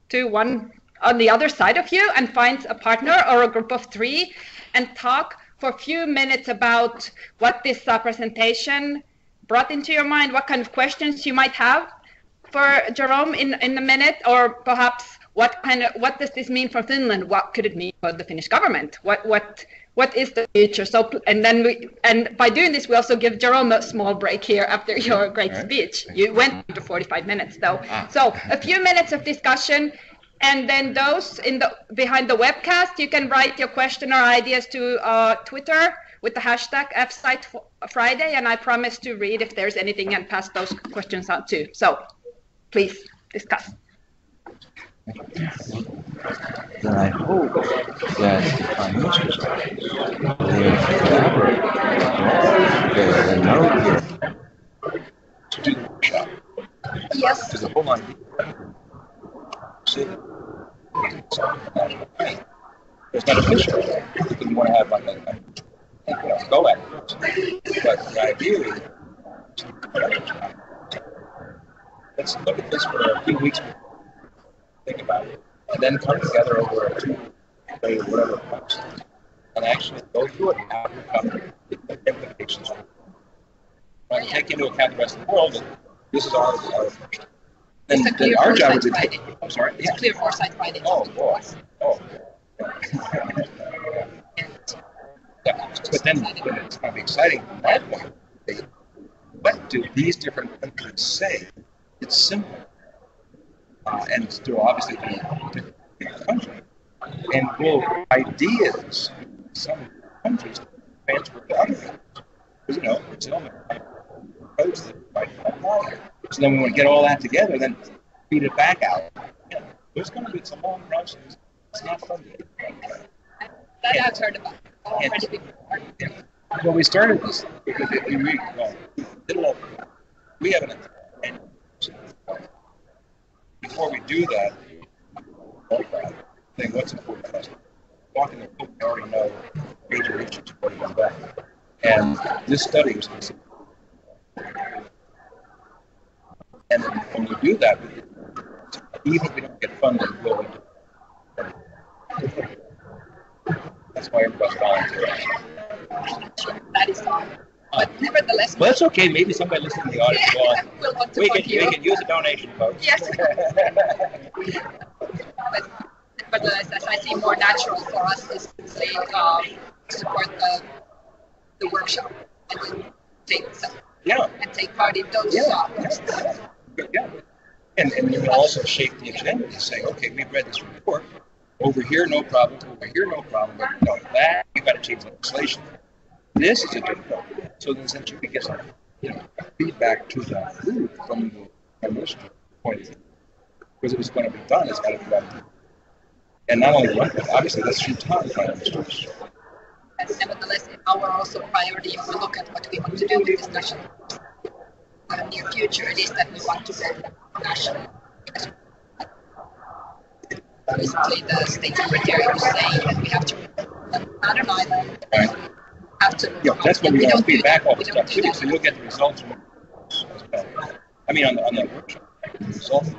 to one on the other side of you and finds a partner or a group of three and talk for a few minutes about what this presentation brought into your mind, what kind of questions you might have for Jerome in a minute, or perhaps what does this mean for Finland? What could it mean for the Finnish government? What is the future? So, and by doing this, we also give Jerome a small break here after your great speech. You went to 45 minutes though. So a few minutes of discussion, and then those behind the webcast, you can write your question or ideas to Twitter with the hashtag FSiteFriday, and I promise to read if there's anything and pass those questions out too. So please discuss. Then I hope that the Prime Minister's will collaborate and know here to do the workshop. Yes. Because the whole idea it's not official. You didn't want to have like a go at it. But the idea is let's look at this for a few weeks. Think about it, and then come together over a 2-day whatever post, and actually go through it and how to cover the implications. When you take into account the rest of the world, and this is our then our job would be. I'm sorry. It's clear Foresight Friday. Oh boy. Oh. Yeah. But then it's going to be exciting from that point. What do these different countries say? It's simple. And still obviously be different country. And will ideas in some countries transfer to other countries? Because it's only codes that might apply. So then we want to get all that together, then feed it back out. There's going to be some long process. It's not fun to get. That I've heard about already before. Yeah. Well, we started this because we have an before we do that, think what's important to us. walk in the room, I already know major issues are going back. And this study was considered. And when we do that, even if we don't get funding, we'll do it. That's why everybody's volunteering. That is all. But nevertheless, well, that's okay. Maybe somebody listening to the audience will. We can use a donation, folks. Yes. but as I see, more natural for us is to say, support the workshop and take part in those. Yeah. And you can also shape the agenda and say, okay, we've read this report. Over here, no problem. Over here, no problem. But no, that you got to change legislation. This is a different problem. So then, since you can get some, feedback to the group from the administrative point of view, because if it's going to be done, it's got to be done. And not only one, but obviously that's through time by administrators. And nevertheless, our also priority, if we look at what we want to do with this national near future, it is that we want to build national. Recently, the state secretary was saying that we have to not an island. Right. Have to. Yeah, that's what we want to feedback all the stuff too. So you'll get the results from. I mean, on the workshop, the results.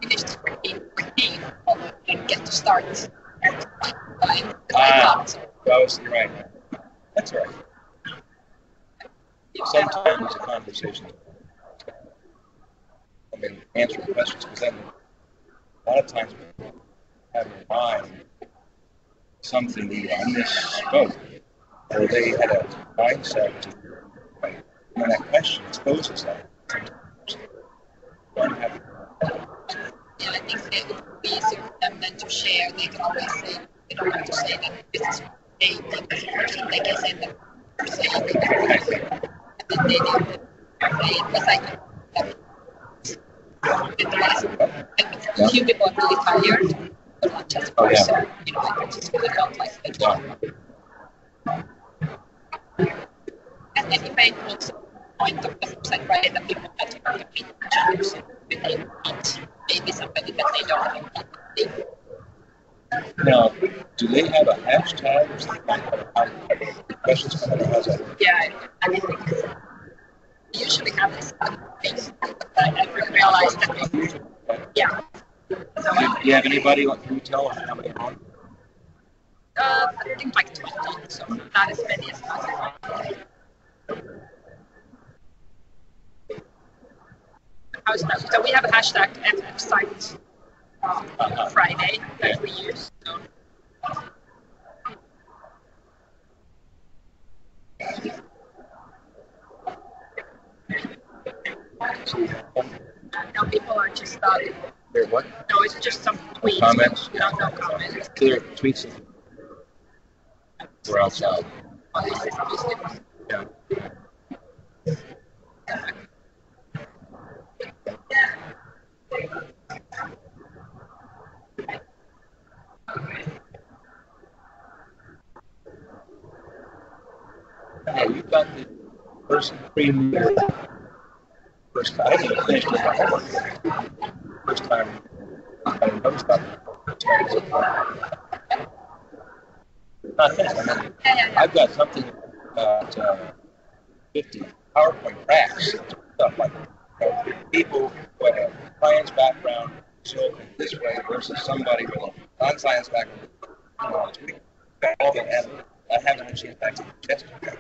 Finished 14, although we didn't get to start. You're right. That's right. Sometimes it's a conversation. I mean, answering questions, because then a lot of times people have in mind something either I misspoke or they had a mindset to, like, when that question exposes that. Yeah, I think it would be easier for them than to share. They can always say, they don't have to say that this is they think as a person. They can say that they're saying it. And then they do it. Because I think a few people are really tired, but not just person. I just really felt like it. And then he made also the point of the website, right, that people have to compete when they meet maybe somebody that they don't know. Now, do they have a hashtag or something? Questions coming out? How's that? Yeah, I mean, we usually have this thing, but I never realized that. Yeah. Do you have anybody? Can you tell how many on? I think like 20, so not as many as possible. How's that? So we have a hashtag FF site Friday that we use. So. Now people are just They're what? No, it's just some tweets. Comments? No comments. Clear tweets. We're outside. Oh, this is obviously. Yeah. Yeah, you got the first premier. First time I didn't finish my homework. First time I noticed that. Not finished. I mean, I've got something about 50 PowerPoint graphs, stuff like people with a science background, so this way versus somebody with a non-science background. All that happened. I haven't had a chance to actually test it.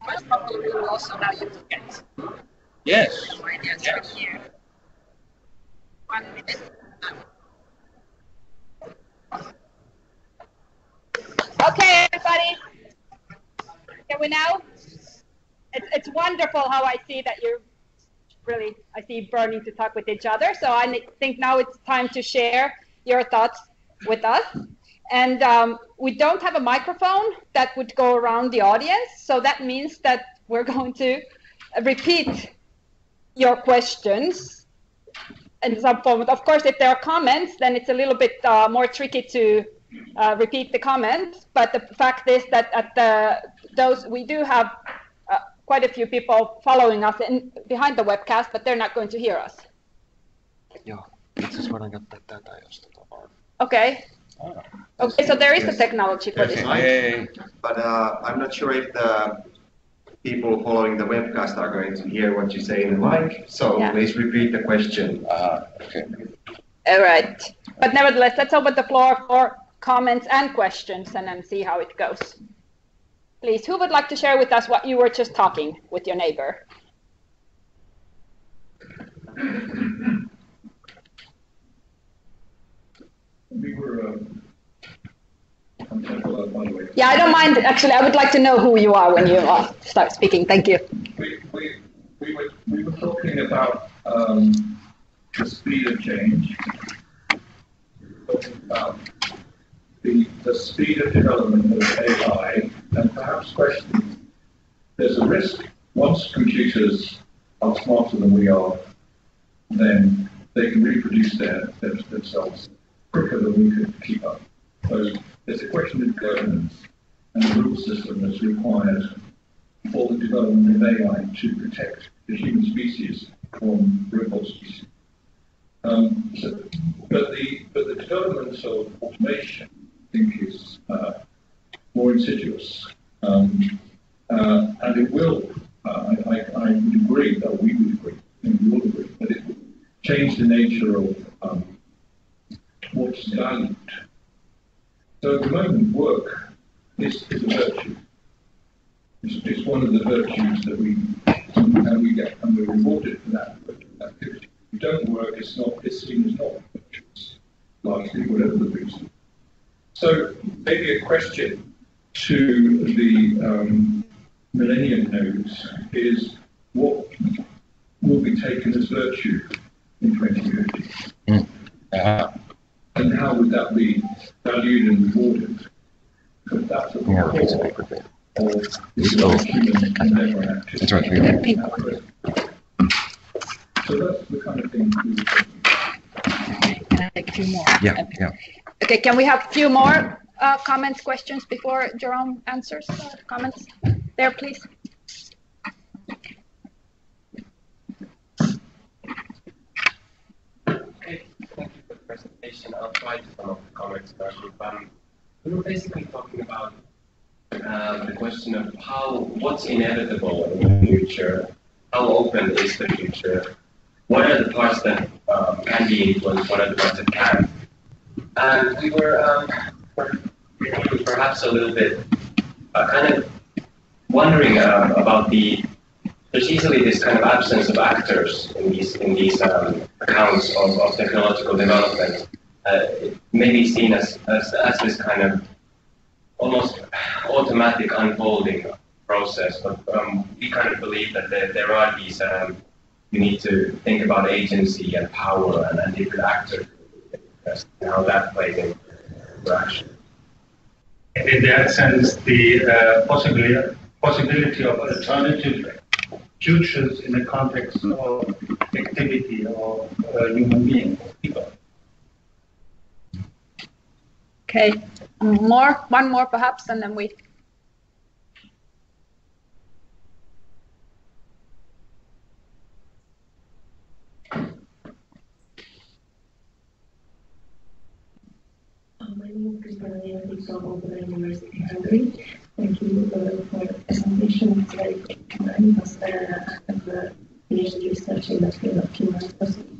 Well, probably we will also now use it. Yes. Yes. Here. 1 minute. Okay, everybody. Can we now? It's wonderful how I see that you're really, I see burning to talk with each other. So I think now it's time to share your thoughts with us. And we don't have a microphone that would go around the audience. So that means that we're going to repeat your questions in some form. Of course, if there are comments, then it's a little bit more tricky to repeat the comments, but the fact is that we do have quite a few people following us behind the webcast, but they're not going to hear us. Joo, itse asiassa voidaan käyttää tätä, jos vaan. Okay. Okay, so there is a technology for this one. But I'm not sure if the people following the webcast are going to hear what you say in the mic, so please repeat the question. Okay. All right. But nevertheless, let's open the floor for comments and questions and then see how it goes. Please, who would like to share with us what you were just talking with your neighbor? We were, by the way. Yeah, I don't mind. Actually, I would like to know who you are when you start speaking. Thank you. We were talking about the speed of change. Talking about the speed of development of AI, and perhaps questions. There's a risk once computers are smarter than we are, then they can reproduce themselves quicker than we could keep up. So there's a question of governance and the rule system that's required for the development of AI to protect the human species from robot species. But the development of automation, I think, is more insidious, and it will. I would agree, that we would agree, and we all agree, that it will change the nature of what's valued. So at the moment, work is a virtue. It's one of the virtues that we get, and we're rewarded for that activity. If you don't work, it's seen as not virtuous, largely, whatever the reason. So maybe a question to the Millennium nodes is, what will be taken as virtue in 2050? And how would that be valued and rewarded? Because that's at the core of human endeavor and activity. That's right. So that's the kind of thing we were talking about. Can I take a few more? Yeah. Okay, can we have a few more comments, questions before Jerome answers? Comments there, please. Okay, thank you for the presentation. I'll try to sum up the comments. We were basically talking about the question of what's inevitable in the future, how open is the future, what are the parts that can be influenced, what are the parts that can't. And we were perhaps a little bit kind of wondering about there's easily this kind of absence of actors in these accounts of technological development. It may be seen as this kind of almost automatic unfolding process, but we kind of believe that there are these, you need to think about agency and power and different actors and how that plays into action. In that sense, the possibility of alternative futures in the context of activity of human beings, people. Okay, one more perhaps, and then we. My name is Christina from Open University, Hungary. Thank you for the presentation. It's very quick. I have a PhD research in the field of human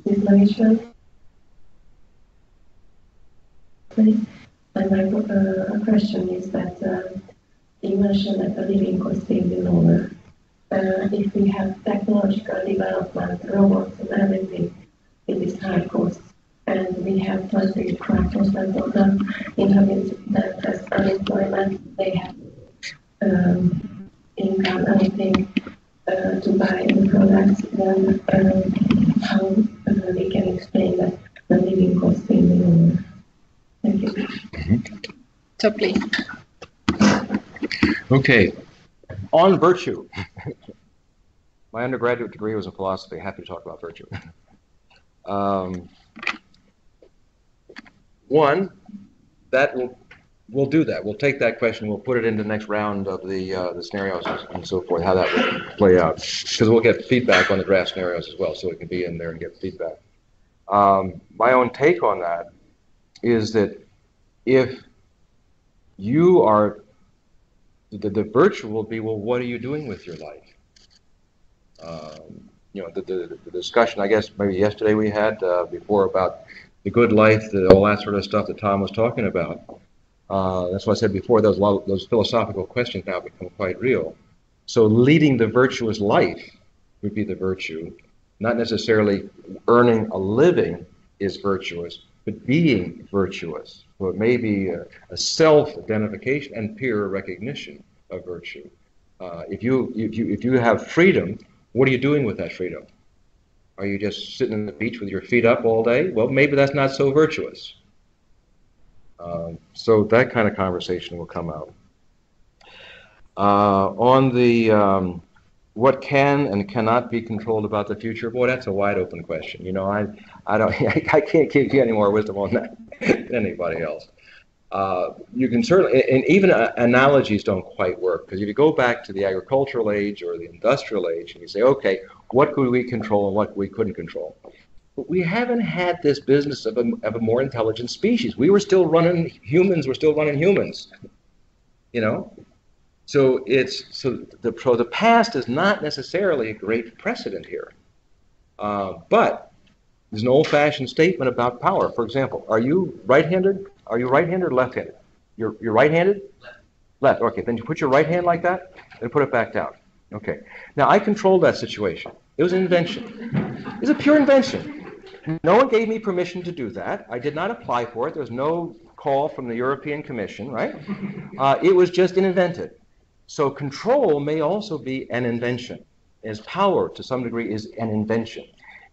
information. And my question is that you mentioned that the living cost is lower. If we have technological development, robots and everything, it is high cost. And we have 25% of the inhabitants as unemployment. They have income, anything to buy the products. Then how we can explain that the living cost is lower? Thank you. So please. Okay. On virtue. My undergraduate degree was in philosophy. Happy to talk about virtue. One, that will we'll do that. We'll take that question. We'll put it into the next round of the scenarios and so forth, how that will play out. Because we'll get feedback on the draft scenarios as well, so it can be in there and get feedback. My own take on that is that if you are, the virtue will be, well, what are you doing with your life? The discussion, I guess, maybe yesterday we had before about the good life, all that sort of stuff that Tom was talking about. That's what I said before. Those philosophical questions now become quite real. So leading the virtuous life would be the virtue. Not necessarily earning a living is virtuous, but being virtuous. So it may be a self-identification and peer recognition of virtue. If you have freedom, what are you doing with that freedom? Are you just sitting on the beach with your feet up all day? Well, maybe that's not so virtuous. So that kind of conversation will come out. On the what can and cannot be controlled about the future, boy, that's a wide open question. I can't give you any more wisdom on that than anybody else. You can certainly, and even analogies don't quite work, because if you go back to the agricultural age or the industrial age and you say, okay, what could we control and what we couldn't control? But we haven't had this business of a more intelligent species. Humans were still running humans, So the past is not necessarily a great precedent here. But there's an old-fashioned statement about power. For example, are you right-handed? Are you right-handed or left-handed? You're right-handed? Left. Okay, then you put your right hand like that and put it back down. Okay. Now, I controlled that situation. It was an invention. It was a pure invention. No one gave me permission to do that. I did not apply for it. There was no call from the European Commission, right? It was just invented. So control may also be an invention, as power to some degree is an invention.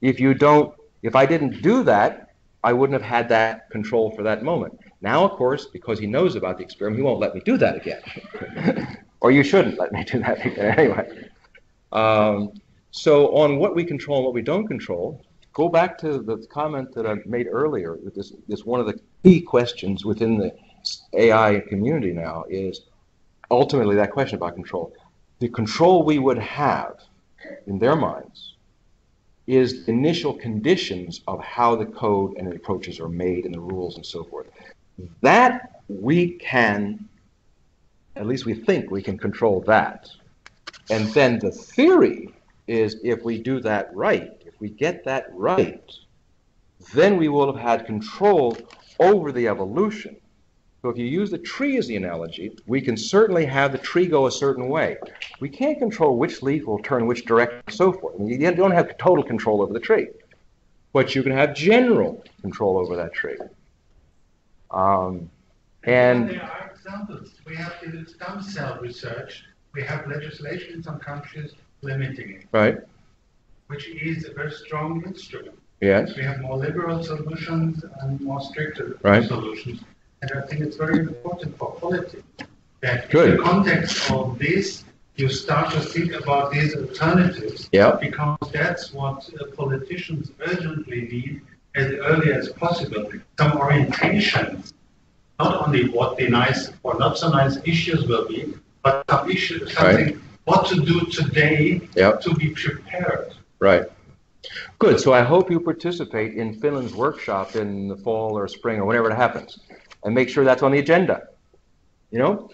If I didn't do that, I wouldn't have had that control for that moment. Now, of course, because he knows about the experiment, he won't let me do that again. Or you shouldn't let me do that again anyway. So on what we control and what we don't control, go back to the comment that I made earlier, that this one of the key questions within the AI community now is ultimately that question about control. The control we would have in their minds is the initial conditions of how the code and the approaches are made and the rules and so forth. That we can, at least we think we can control that. And then the theory is if we do that right, if we get that right, then we will have had control over the evolution. So if you use the tree as the analogy, we can certainly have the tree go a certain way. We can't control which leaf will turn which direction and so forth. You don't have total control over the tree. But you can have general control over that tree. And there are examples. We have the stem cell research. We have legislation in some countries limiting it. Right. Which is a very strong instrument. Yes. We have more liberal solutions and more stricter solutions. And I think it's very important for politics that in the context of this, you start to think about these alternatives, because that's what politicians urgently need as early as possible. Some orientations, not only what the nice or not so nice issues will be, but some issues, something what to do today to be prepared. Right. Good. So I hope you participate in Finland's workshop in the fall or spring or whenever it happens. And make sure that's on the agenda.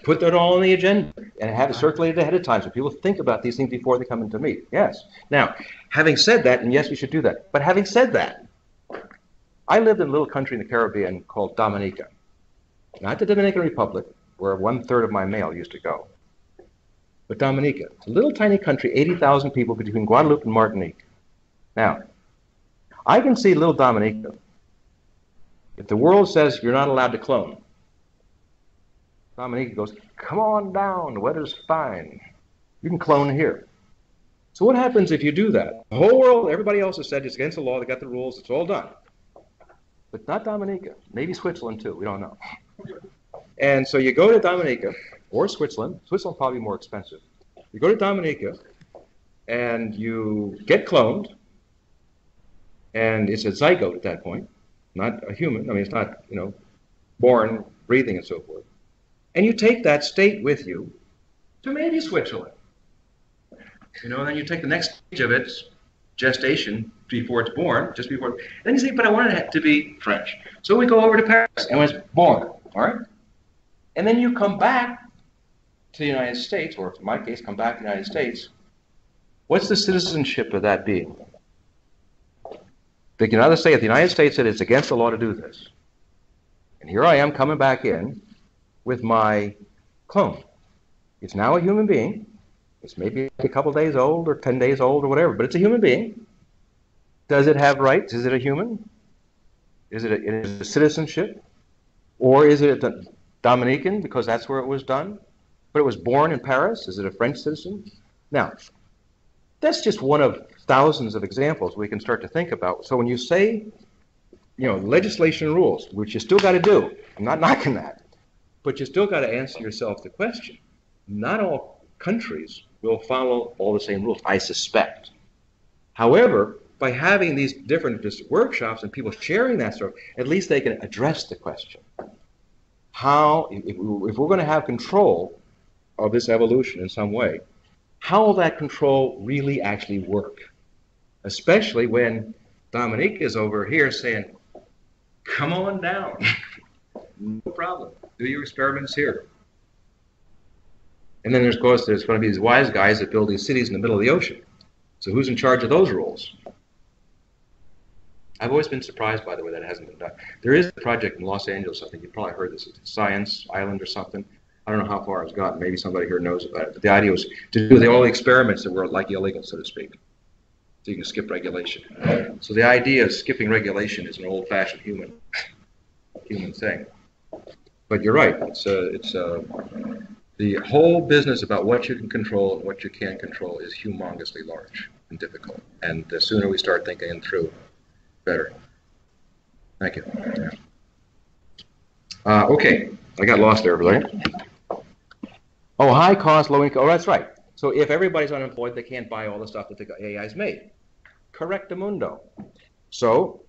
Put that all on the agenda and have it circulated ahead of time so people think about these things before they come into meet. Yes. Now, having said that, and yes, we should do that, but having said that, I lived in a little country in the Caribbean called Dominica. Not the Dominican Republic, where 1/3 of my mail used to go, but Dominica. It's a little tiny country, 80,000 people between Guadeloupe and Martinique. Now, I can see little Dominica. If the world says you're not allowed to clone, Dominica goes, come on down, the weather's fine. You can clone here. So what happens if you do that? The whole world, everybody else has said it's against the law, they got the rules, it's all done. But not Dominica. Maybe Switzerland too, we don't know. And so you go to Dominica, or Switzerland probably more expensive. You go to Dominica, and you get cloned, and it's a zygote at that point. Not a human. I mean, it's not, born, breathing, and so forth. And you take that state with you to maybe Switzerland. And then you take the next stage of its gestation before it's born, just before. Then you say, but I wanted it to be French. So we go over to Paris, and when it's born, all right? And then you come back to the United States, or in my case, come back to the United States. What's the citizenship of that being? They can either say if the United States said it's against the law to do this, and here I am coming back in with my clone. It's now a human being. It's maybe a couple days old or 10 days old or whatever, but it's a human being. Does it have rights? Is it a human? Is it a citizenship? Or is it a Dominican because that's where it was done? But it was born in Paris? Is it a French citizen? Now, that's just one of thousands of examples we can start to think about. So when you say, legislation rules, which you still got to do, I'm not knocking that, but you still got to answer yourself the question. Not all countries will follow all the same rules, I suspect. However, by having these different workshops and people sharing that stuff, at least they can address the question. How, if we're going to have control of this evolution in some way, how will that control really actually work? Especially when Dominique is over here saying, come on down. No problem. Do your experiments here. And then there's going to be these wise guys that build these cities in the middle of the ocean. So who's in charge of those rules? I've always been surprised, by the way, that it hasn't been done. There is a project in Los Angeles, I think you've probably heard this, it's Science Island or something. I don't know how far it's gotten. Maybe somebody here knows about it. But the idea was to do all the experiments that were like illegal, so to speak. So you can skip regulation. So the idea of skipping regulation is an old-fashioned human thing. But you're right. It's the whole business about what you can control and what you can't control is humongously large and difficult. And the sooner we start thinking it through, better. Thank you. Okay, I got lost there, right? Oh, high cost, low income. Oh, that's right. So if everybody's unemployed, they can't buy all the stuff that the AI's made. Correctamundo. So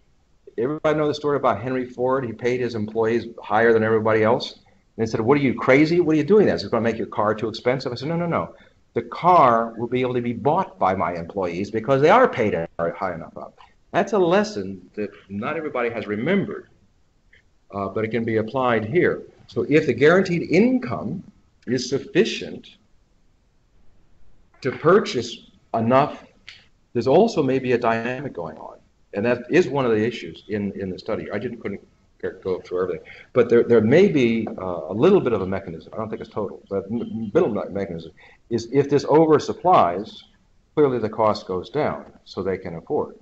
everybody know the story about Henry Ford. He paid his employees higher than everybody else. And they said, what are you, crazy? What are you doing that? It's going to make your car too expensive. I said, no. The car will be able to be bought by my employees because they are paid high enough up. That's a lesson that not everybody has remembered, but it can be applied here. So if the guaranteed income is sufficient to purchase enough, there's also maybe a dynamic going on. And that is one of the issues in the study. I couldn't go through everything. But there may be a little bit of a mechanism. I don't think it's total, but a little mechanism is if this oversupplies, clearly the cost goes down so they can afford.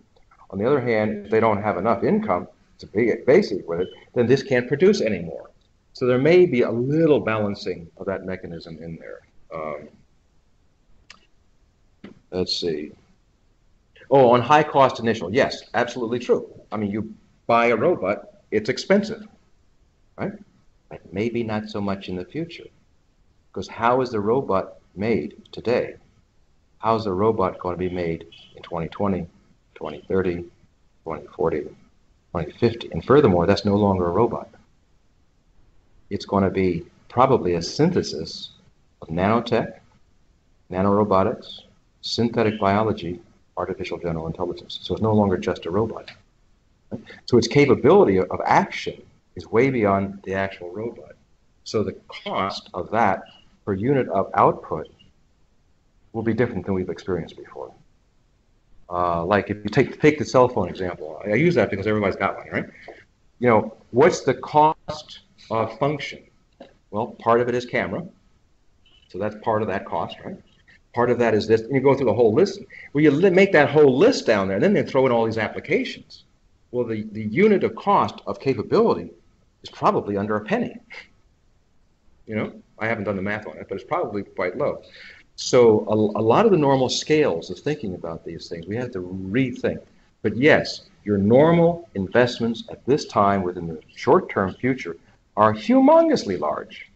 On the other hand, if they don't have enough income to be basic with it, then this can't produce anymore. So there may be a little balancing of that mechanism in there. Let's see. Oh, on high cost initial, yes, absolutely true. I mean, you buy a robot, it's expensive, right? But maybe not so much in the future. Because how is the robot made today? How is the robot going to be made in 2020, 2030, 2040, 2050? And furthermore, that's no longer a robot. It's going to be probably a synthesis of nanotech, nanorobotics, synthetic biology, artificial general intelligence. So it's no longer just a robot. Right? So its capability of action is way beyond the actual robot. So the cost of that per unit of output will be different than we've experienced before. Like if you take the cell phone example, I use that because everybody's got one, right? You know, what's the cost of function? Well, part of it is camera. So that's part of that cost, right? Part of that is this, and you go through the whole list. Well, you make that whole list down there, and then they throw in all these applications. Well, the unit of cost of capability is probably under a penny. You know, I haven't done the math on it, but it's probably quite low. So a lot of the normal scales of thinking about these things, we have to rethink. But yes, your normal investments at this time within the short-term future are humongously large.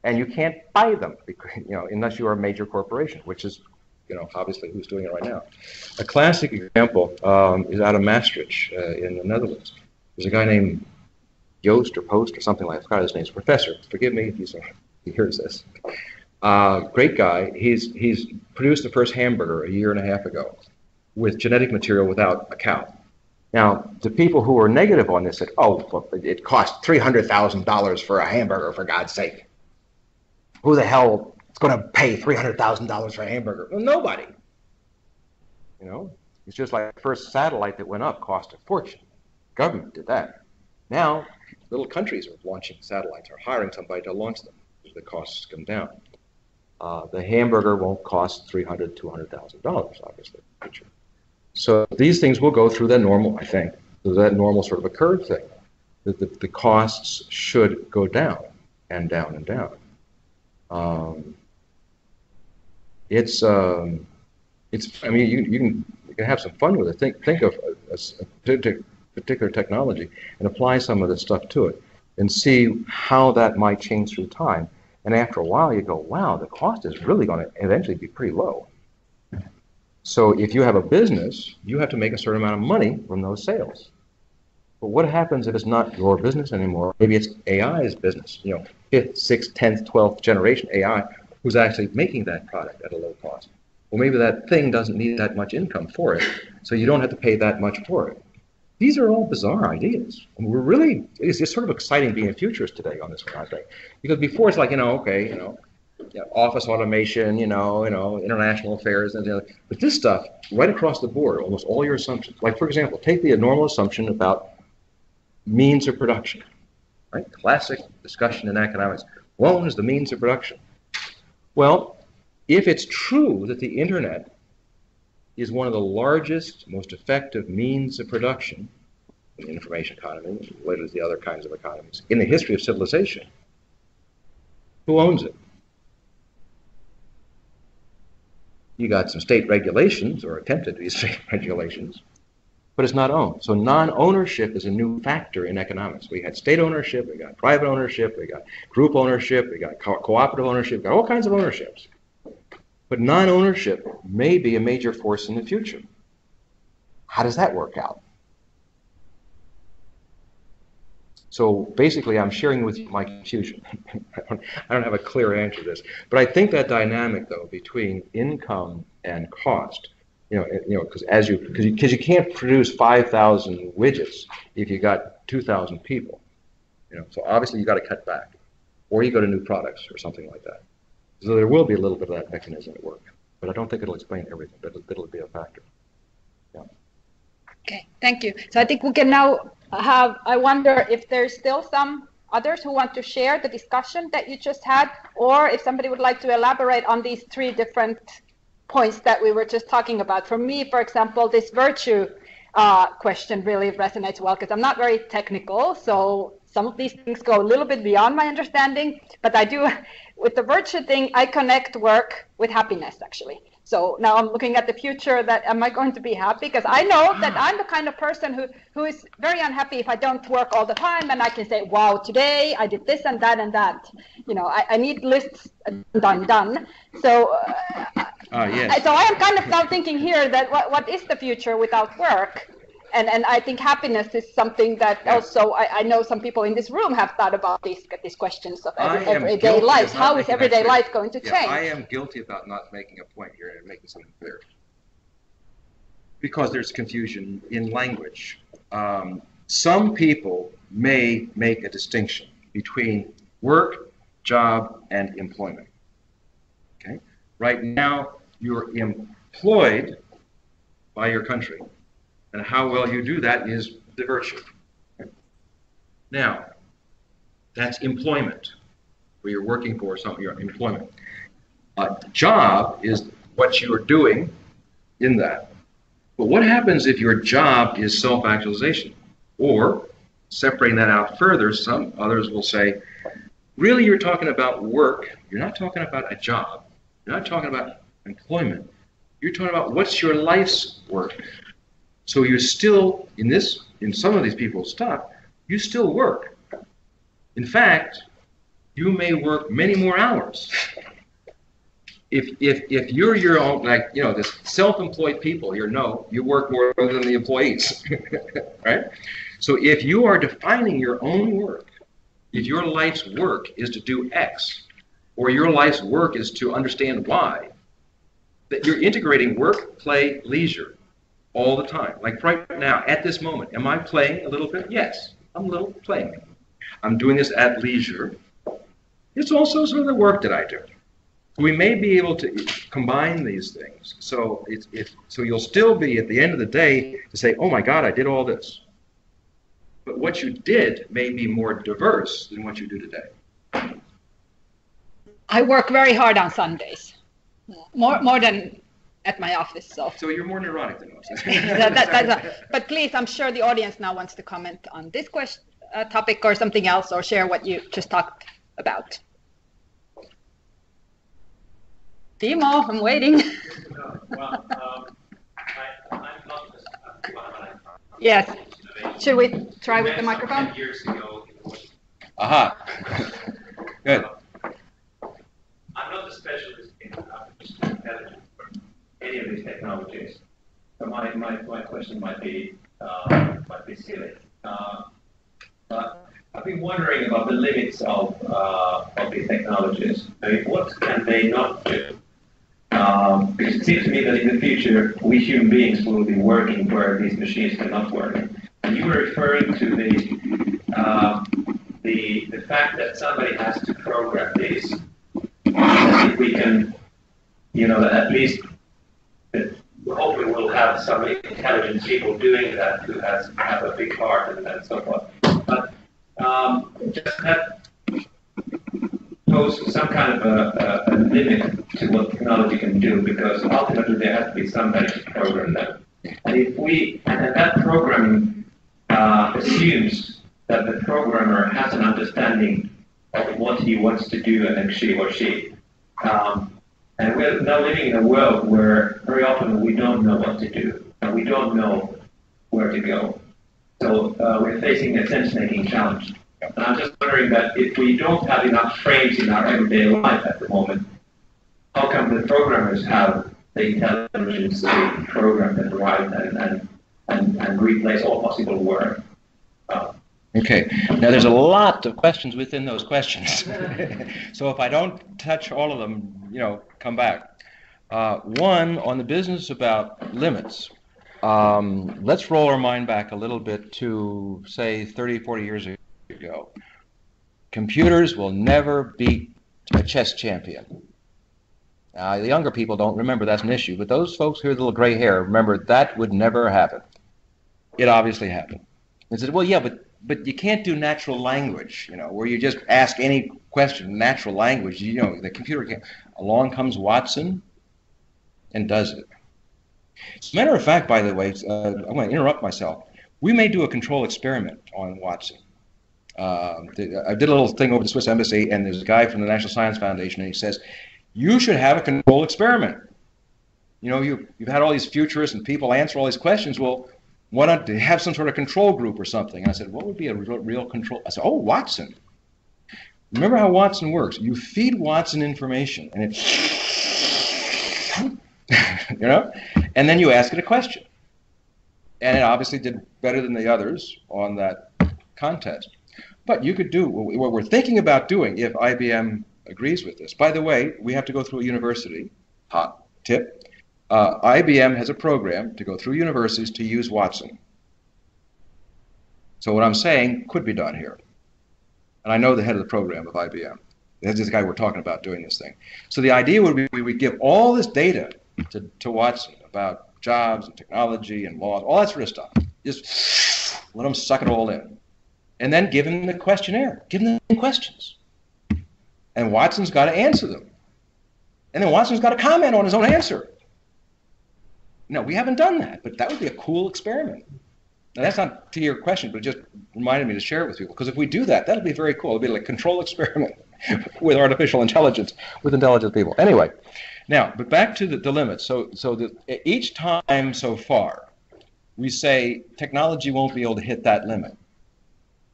And you can't buy them, you know, unless you are a major corporation, which is, you know, obviously who's doing it right now. A classic example is out of Maastricht in the Netherlands. There's a guy named Yost or Post or something like that. I forgot his name. Professor. Forgive me if he hears this. Great guy. He's produced the first hamburger a year and a half ago with genetic material without a cow. Now, the people who are negative on this said, oh, look, it cost $300,000 for a hamburger, for God's sake. Who the hell is going to pay $300,000 for a hamburger? Well, nobody. You know, it's just like the first satellite that went up cost a fortune. Government did that. Now, little countries are launching satellites, or hiring somebody to launch them. The costs come down. The hamburger won't cost $300,000, $200,000, obviously. So these things will go through that normal, I think, through that normal sort of a curve thing. The costs should go down and down and down. I mean, you can have some fun with it. Think of a particular technology and apply some of this stuff to it and see how that might change through time. And after a while, you go, wow, the cost is really going to eventually be pretty low. So if you have a business, you have to make a certain amount of money from those sales. But what happens if it's not your business anymore? Maybe it's AI's business, 5th, 6th, 10th, 12th generation AI who's actually making that product at a low cost. Well, maybe that thing doesn't need that much income for it, so you don't have to pay that much for it. These are all bizarre ideas. And it's sort of exciting being futurists today on this one, I think. Because before it's like, office automation, international affairs, but this stuff, right across the board, almost all your assumptions. Like, for example, take the normal assumption about means of production, right? Classic discussion in economics. What is the means of production? Well, if it's true that the internet is one of the largest, most effective means of production in the information economy, related to the other kinds of economies, in the history of civilization, who owns it? You got some state regulations, or attempted to be state regulations, but it's not owned. So non-ownership is a new factor in economics. We had state ownership, we got private ownership, we got group ownership, we got cooperative ownership, we got all kinds of ownerships. But non-ownership may be a major force in the future. How does that work out? So basically, I'm sharing with you my confusion. I don't have a clear answer to this. But I think that dynamic, though, between income and cost, because you can't produce 5,000 widgets if you got 2,000 people. So obviously you got to cut back, or you go to new products or something like that. So there will be a little bit of that mechanism at work, but I don't think it'll explain everything. But it'll be a factor. Yeah. Okay, thank you. So I think we can now I wonder if there's still some others who want to share the discussion that you just had, or if somebody would like to elaborate on these three different points that we were just talking about. For me, for example, this virtue question really resonates well, because I'm not very technical, so some of these things go a little bit beyond my understanding, but I do, with the virtue thing, I connect work with happiness, actually. So now I'm looking at the future, that am I going to be happy? Because I know that I'm the kind of person who is very unhappy if I don't work all the time, and I can say, wow, today I did this and that and that. I need lists done. So, yes. So I am kind of now thinking here that what is the future without work? And I think happiness is something that also I know some people in this room have thought about these questions of everyday life. How is everyday life going to change? I am guilty about not making a point here and making something clear, because there's confusion in language. Some people may make a distinction between work, job, and employment. Okay? Right now, you're employed by your country. And how well you do that is the virtue. Now, that's employment, where you're working for something, your employment. Job is what you're doing in that. But what happens if your job is self-actualization? Or, separating that out further, some others will say, really you're talking about work, you're not talking about a job, you're not talking about employment, you're talking about what's your life's work. So you're still, in some of these people's stuff, you still work. In fact, you may work many more hours. If you're your own, this self-employed people, you work more than the employees, right? So if you are defining your own work, if your life's work is to do X, or your life's work is to understand Y, that you're integrating work, play, leisure all the time. Like right now, at this moment, am I playing a little bit? Yes, I'm a little playing. I'm doing this at leisure. It's also sort of the work that I do. We may be able to combine these things. So so you'll still be, at the end of the day, to say, oh my God, I did all this. But what you did may be more diverse than what you do today. I work very hard on Sundays, more than at my office. So you're more neurotic than most. But please, I'm sure the audience now wants to comment on this topic or something else, or share what you just talked about. Timo, I'm waiting. Well, I'm not yes. Should we try with the microphone? 10 years ago, Aha. Good. I'm not a specialist in artificial intelligence or any of these technologies. So my question might be silly. But I've been wondering about the limits of these technologies. I mean, what can they not do? Because it seems to me that in the future, we human beings will be working where these machines cannot work. And you were referring to the fact that somebody has to program these. If we can, that at least hopefully we'll have some intelligent people doing that who have a big heart and so forth. But just that pose some kind of a limit to what technology can do, because ultimately there has to be somebody to program them. And and that programming assumes that the programmer has an understanding of what he wants to do, and she or she. And we're now living in a world where very often we don't know what to do, and we don't know where to go. So we're facing a sense-making challenge. And I'm just wondering that if we don't have enough frames in our everyday life at the moment, how come the programmers have the intelligence to program them right and replace all possible work? Okay. Now, there's a lot of questions within those questions. So if I don't touch all of them, come back. One, on the business about limits. Let's roll our mind back a little bit to, say, 30, 40 years ago. Computers will never beat a chess champion. The younger people don't remember that's an issue, but those folks who have a little gray hair remember that would never happen. It obviously happened. They said, well, yeah, but you can't do natural language, where you just ask any question, natural language, the computer can't. Along comes Watson and does it. As a matter of fact, by the way, I'm going to interrupt myself. We may do a control experiment on Watson. I did a little thing over the Swiss embassy, and there's a guy from the National Science Foundation, and he says, you should have a control experiment. You've had all these futurists and people answer all these questions. Well, why not have some sort of control group or something? And I said, what would be a real control? I said, oh, Watson. Remember how Watson works. You feed Watson information, and it, and then you ask it a question. And it obviously did better than the others on that contest. But you could do what we're thinking about doing if IBM agrees with this. By the way, we have to go through a university. Hot tip. IBM has a program to go through universities to use Watson. So what I'm saying could be done here. And I know the head of the program of IBM. That's this guy we're talking about doing this thing. So the idea would be we would give all this data to Watson about jobs and technology and laws, all that sort of stuff. Just let him suck it all in. And then give him the questionnaire. Give him the questions. And Watson's got to answer them. And then Watson's got to comment on his own answer. No, we haven't done that, but that would be a cool experiment. Now, that's not to your question, but it just reminded me to share it with people. Because if we do that, that'll be very cool. It'll be like a control experiment with artificial intelligence, with intelligent people. Anyway, now, but back to the limits. So each time so far, we say technology won't be able to hit that limit.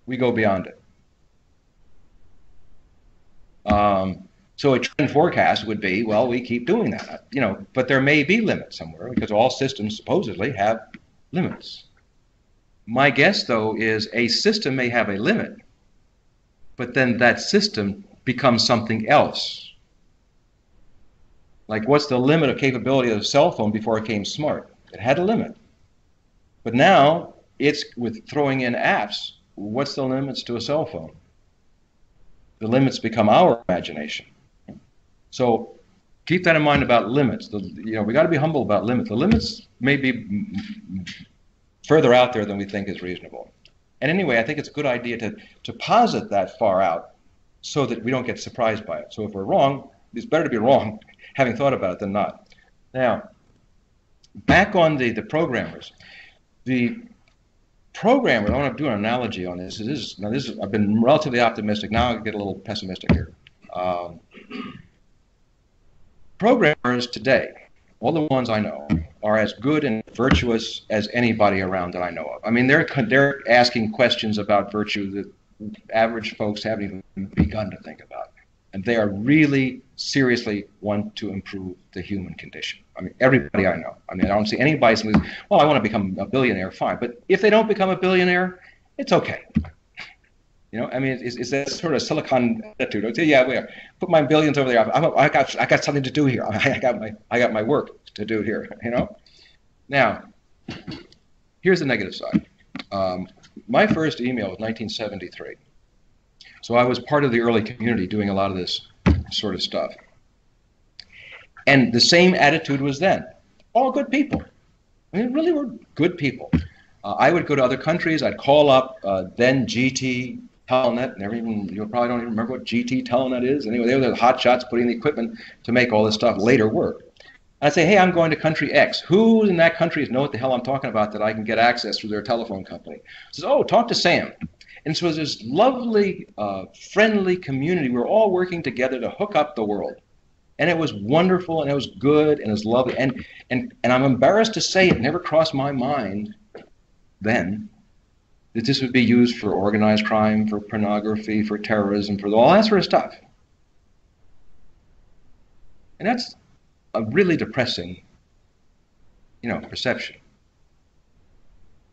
We go beyond it. So a trend forecast would be, well, we keep doing that, but there may be limits somewhere because all systems supposedly have limits. My guess, though, is a system may have a limit, but then that system becomes something else. Like, what's the limit of capability of a cell phone before it became smart? It had a limit. But now, it's with throwing in apps, what's the limits to a cell phone? The limits become our imagination. So keep that in mind about limits. We got to be humble about limits. The limits may be further out there than we think is reasonable. And anyway, I think it's a good idea to posit that far out so that we don't get surprised by it. So if we're wrong, it's better to be wrong, having thought about it, than not. Now, back on the programmers. The programmers, I want to do an analogy on this. I've been relatively optimistic. Now I get a little pessimistic here. Programmers today, all the ones I know, are as good and virtuous as anybody around that I know of. I mean, they're asking questions about virtue that average folks haven't even begun to think about. And they are really seriously want to improve the human condition. I mean, everybody I know. I mean, I don't see anybody saying, well, I want to become a billionaire, fine. But if they don't become a billionaire, it's okay. I mean, it's that sort of silicon attitude. I'd say, yeah, we are. Put my billions over there. I got something to do here. I got my work to do here. Now, here's the negative side. My first email was 1973. So I was part of the early community doing a lot of this sort of stuff. And the same attitude was then. All good people. I mean, really were good people. I would go to other countries. I'd call up then GT Telenet. You probably don't even remember what GT Telenet is. Anyway, they were the hot shots putting the equipment to make all this stuff later work. I'd say, hey, I'm going to country X. Who in that country know what the hell I'm talking about that I can get access through their telephone company? Says, oh, talk to Sam. And so it was this lovely, friendly community. We were all working together to hook up the world. And it was wonderful, and it was good, and it was lovely. And I'm embarrassed to say it never crossed my mind then that this would be used for organized crime, for pornography, for terrorism, for all that sort of stuff. And that's a really depressing, perception.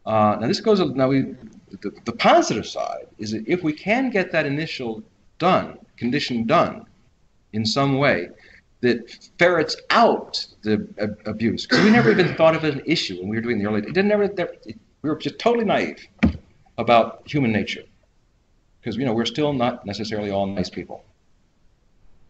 Now this goes. The positive side is that if we can get that initial condition done, in some way that ferrets out the abuse, because we never even thought of it as an issue when we were doing the early. We were just totally naive about human nature, because we're still not necessarily all nice people.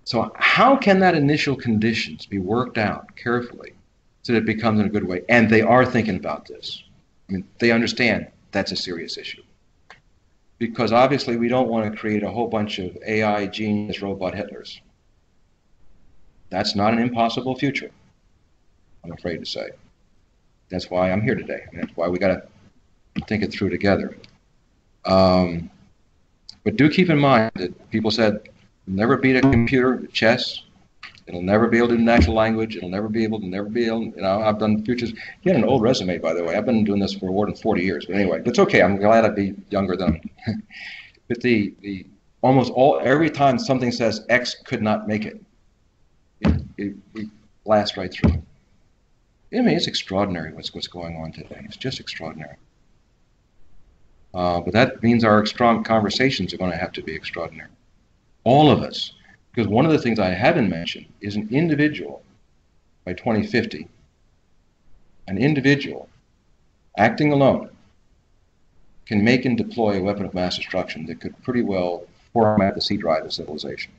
So how can that initial conditions be worked out carefully so that it becomes in a good way? And they are thinking about this. I mean, they understand that's a serious issue. Because obviously we don't want to create a whole bunch of AI genius robot Hitlers. That's not an impossible future, I'm afraid to say. That's why I'm here today. And that's why we got to think it through together. But do keep in mind that people said, never beat a computer at chess. It'll never be able to do natural language. It'll never be able. I've done futures. You had an old resume, by the way. I've been doing this for more than 40 years. But anyway, it's okay. I'm glad I'd be younger than. But every time something says X could not make it, it blasts right through. I mean, it's extraordinary what's going on today. It's just extraordinary. But that means our strong conversations are going to have to be extraordinary. All of us. Because one of the things I haven't mentioned is an individual, by 2050, an individual acting alone can make and deploy a weapon of mass destruction that could pretty well format the C drive of civilization.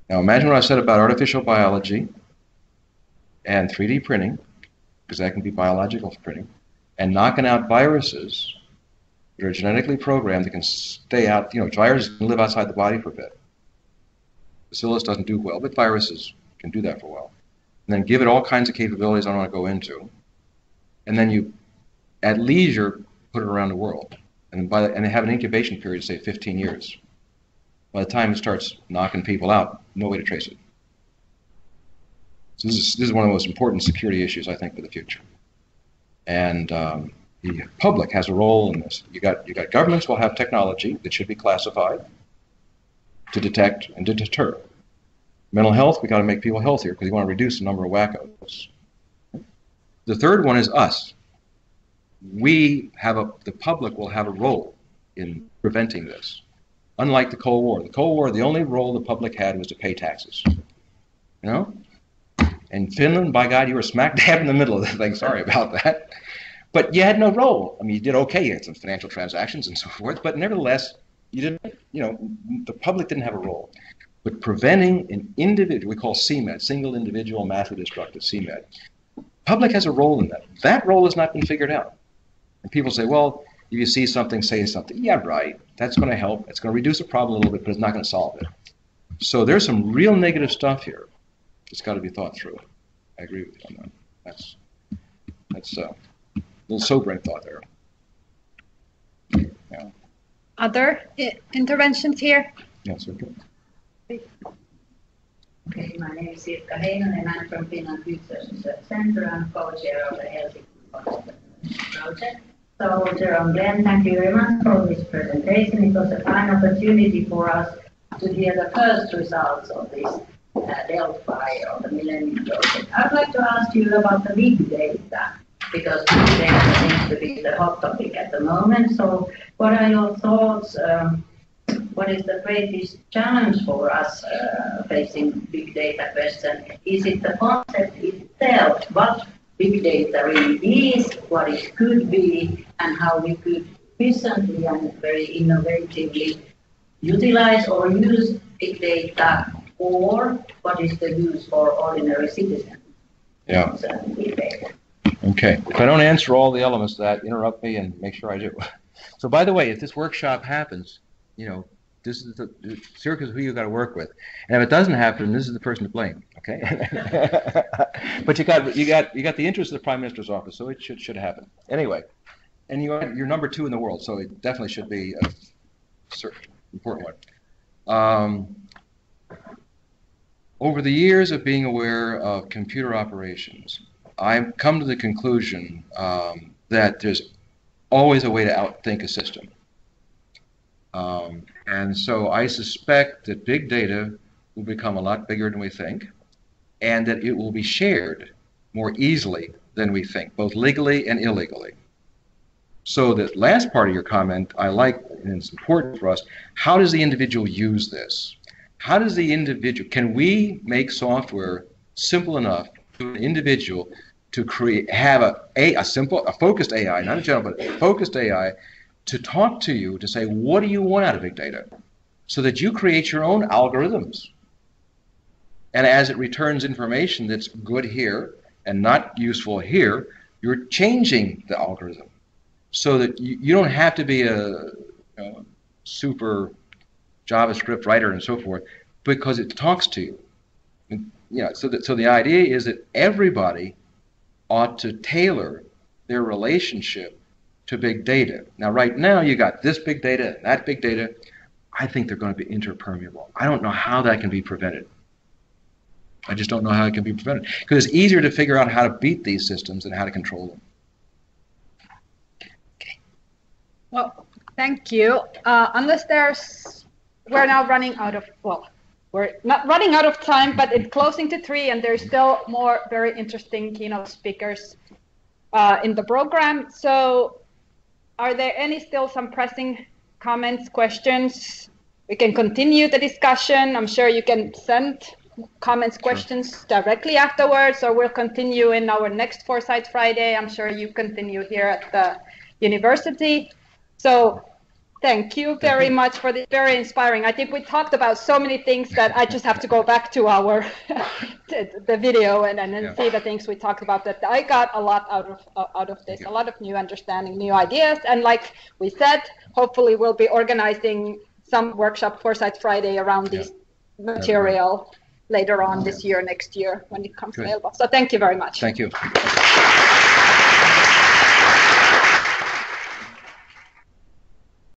Now imagine what I said about artificial biology and 3D printing, because that can be biological printing, and knocking out viruses that are genetically programmed that can stay out. Viruses can live outside the body for a bit. Bacillus doesn't do well, but viruses can do that for a while. And then give it all kinds of capabilities I don't want to go into. And then you, at leisure, put it around the world. And they have an incubation period, say 15 years. By the time it starts knocking people out, no way to trace it. So this is one of the most important security issues, I think, for the future. And the public has a role in this. You got governments will have technology that should be classified to detect and to deter. Mental health, we got to make people healthier because we want to reduce the number of wackos. The third one is us. the public will have a role in preventing this. Unlike the Cold War. The Cold War, the only role the public had was to pay taxes. You know? In Finland, by God, you were smack dab in the middle of the thing. Sorry about that. But you had no role. I mean, you did okay. You had some financial transactions and so forth, but nevertheless, you didn't, the public didn't have a role. But preventing an individual, we call CMED, single individual massively destructive CMED, public has a role in that. That role has not been figured out. And people say, well, if you see something, say something. Yeah, right. That's going to help. It's going to reduce the problem a little bit, but it's not going to solve it. So there's some real negative stuff here. It's got to be thought through. I agree with you on that. That's a little sobering thought there. Yeah. Other interventions here? Yes, okay. Okay, my name is Sirkka Heinonen and I'm from Finland Research Center. I'm co-chair of the Helsinki project. So, Jerome Glenn, thank you very much for this presentation. It was a fine opportunity for us to hear the first results of this Delphi or the Millennium project. I'd like to ask you about the big data, because big data seems to be the hot topic at the moment. So, what are your thoughts? What is the greatest challenge for us facing big data question? Is it the concept itself, what big data really is, what it could be, and how we could efficiently and very innovatively utilize or use big data, or what is the use for ordinary citizens? Yeah. Big data. Okay. If I don't answer all the elements of that, interrupt me and make sure I do. So, by the way, if this workshop happens, this is Sirkka is who you got to work with, and if it doesn't happen, this is the person to blame. Okay, but you got the interest of the Prime Minister's office, so it should happen anyway. And you're number 2 in the world, so it definitely should be a important one. Over the years of being aware of computer operations, I've come to the conclusion that there's always a way to outthink a system. And so I suspect that big data will become a lot bigger than we think, and that it will be shared more easily than we think, both legally and illegally. So the last part of your comment I like, and it's important for us. How does the individual use this? How does the individual, can we make software simple enough for an individual to have a focused AI, not a general, but a focused AI, to talk to you, to say, what do you want out of big data? So that you create your own algorithms. And as it returns information that's good here and not useful here, you're changing the algorithm. So that you don't have to be a super JavaScript writer and so forth, because it talks to you. And, so the idea is that everybody ought to tailor their relationship to big data. Now, right now, you got this big data and that big data. I think they're going to be interpermeable. I don't know how that can be prevented. I just don't know how it can be prevented. Because it's easier to figure out how to beat these systems than how to control them. Okay. Well, thank you. We're now running out of, we're not running out of time, but it's closing to 3, and there's still more very interesting keynote speakers in the program. So, are there some pressing comments, questions? We can continue the discussion. I'm sure you can send comments, questions directly afterwards, or we'll continue in our next Foresight Friday. I'm sure you continue here at the university. So thank you very much for this very inspiring. I think we talked about so many things that I just have to go back to our the video and see the things we talked about, that I got a lot out of this, a lot of new understanding, new ideas. And like we said, hopefully we'll be organizing some workshop Foresight Friday around this material later on this year, next year, when it comes available. So thank you very much. Thank you.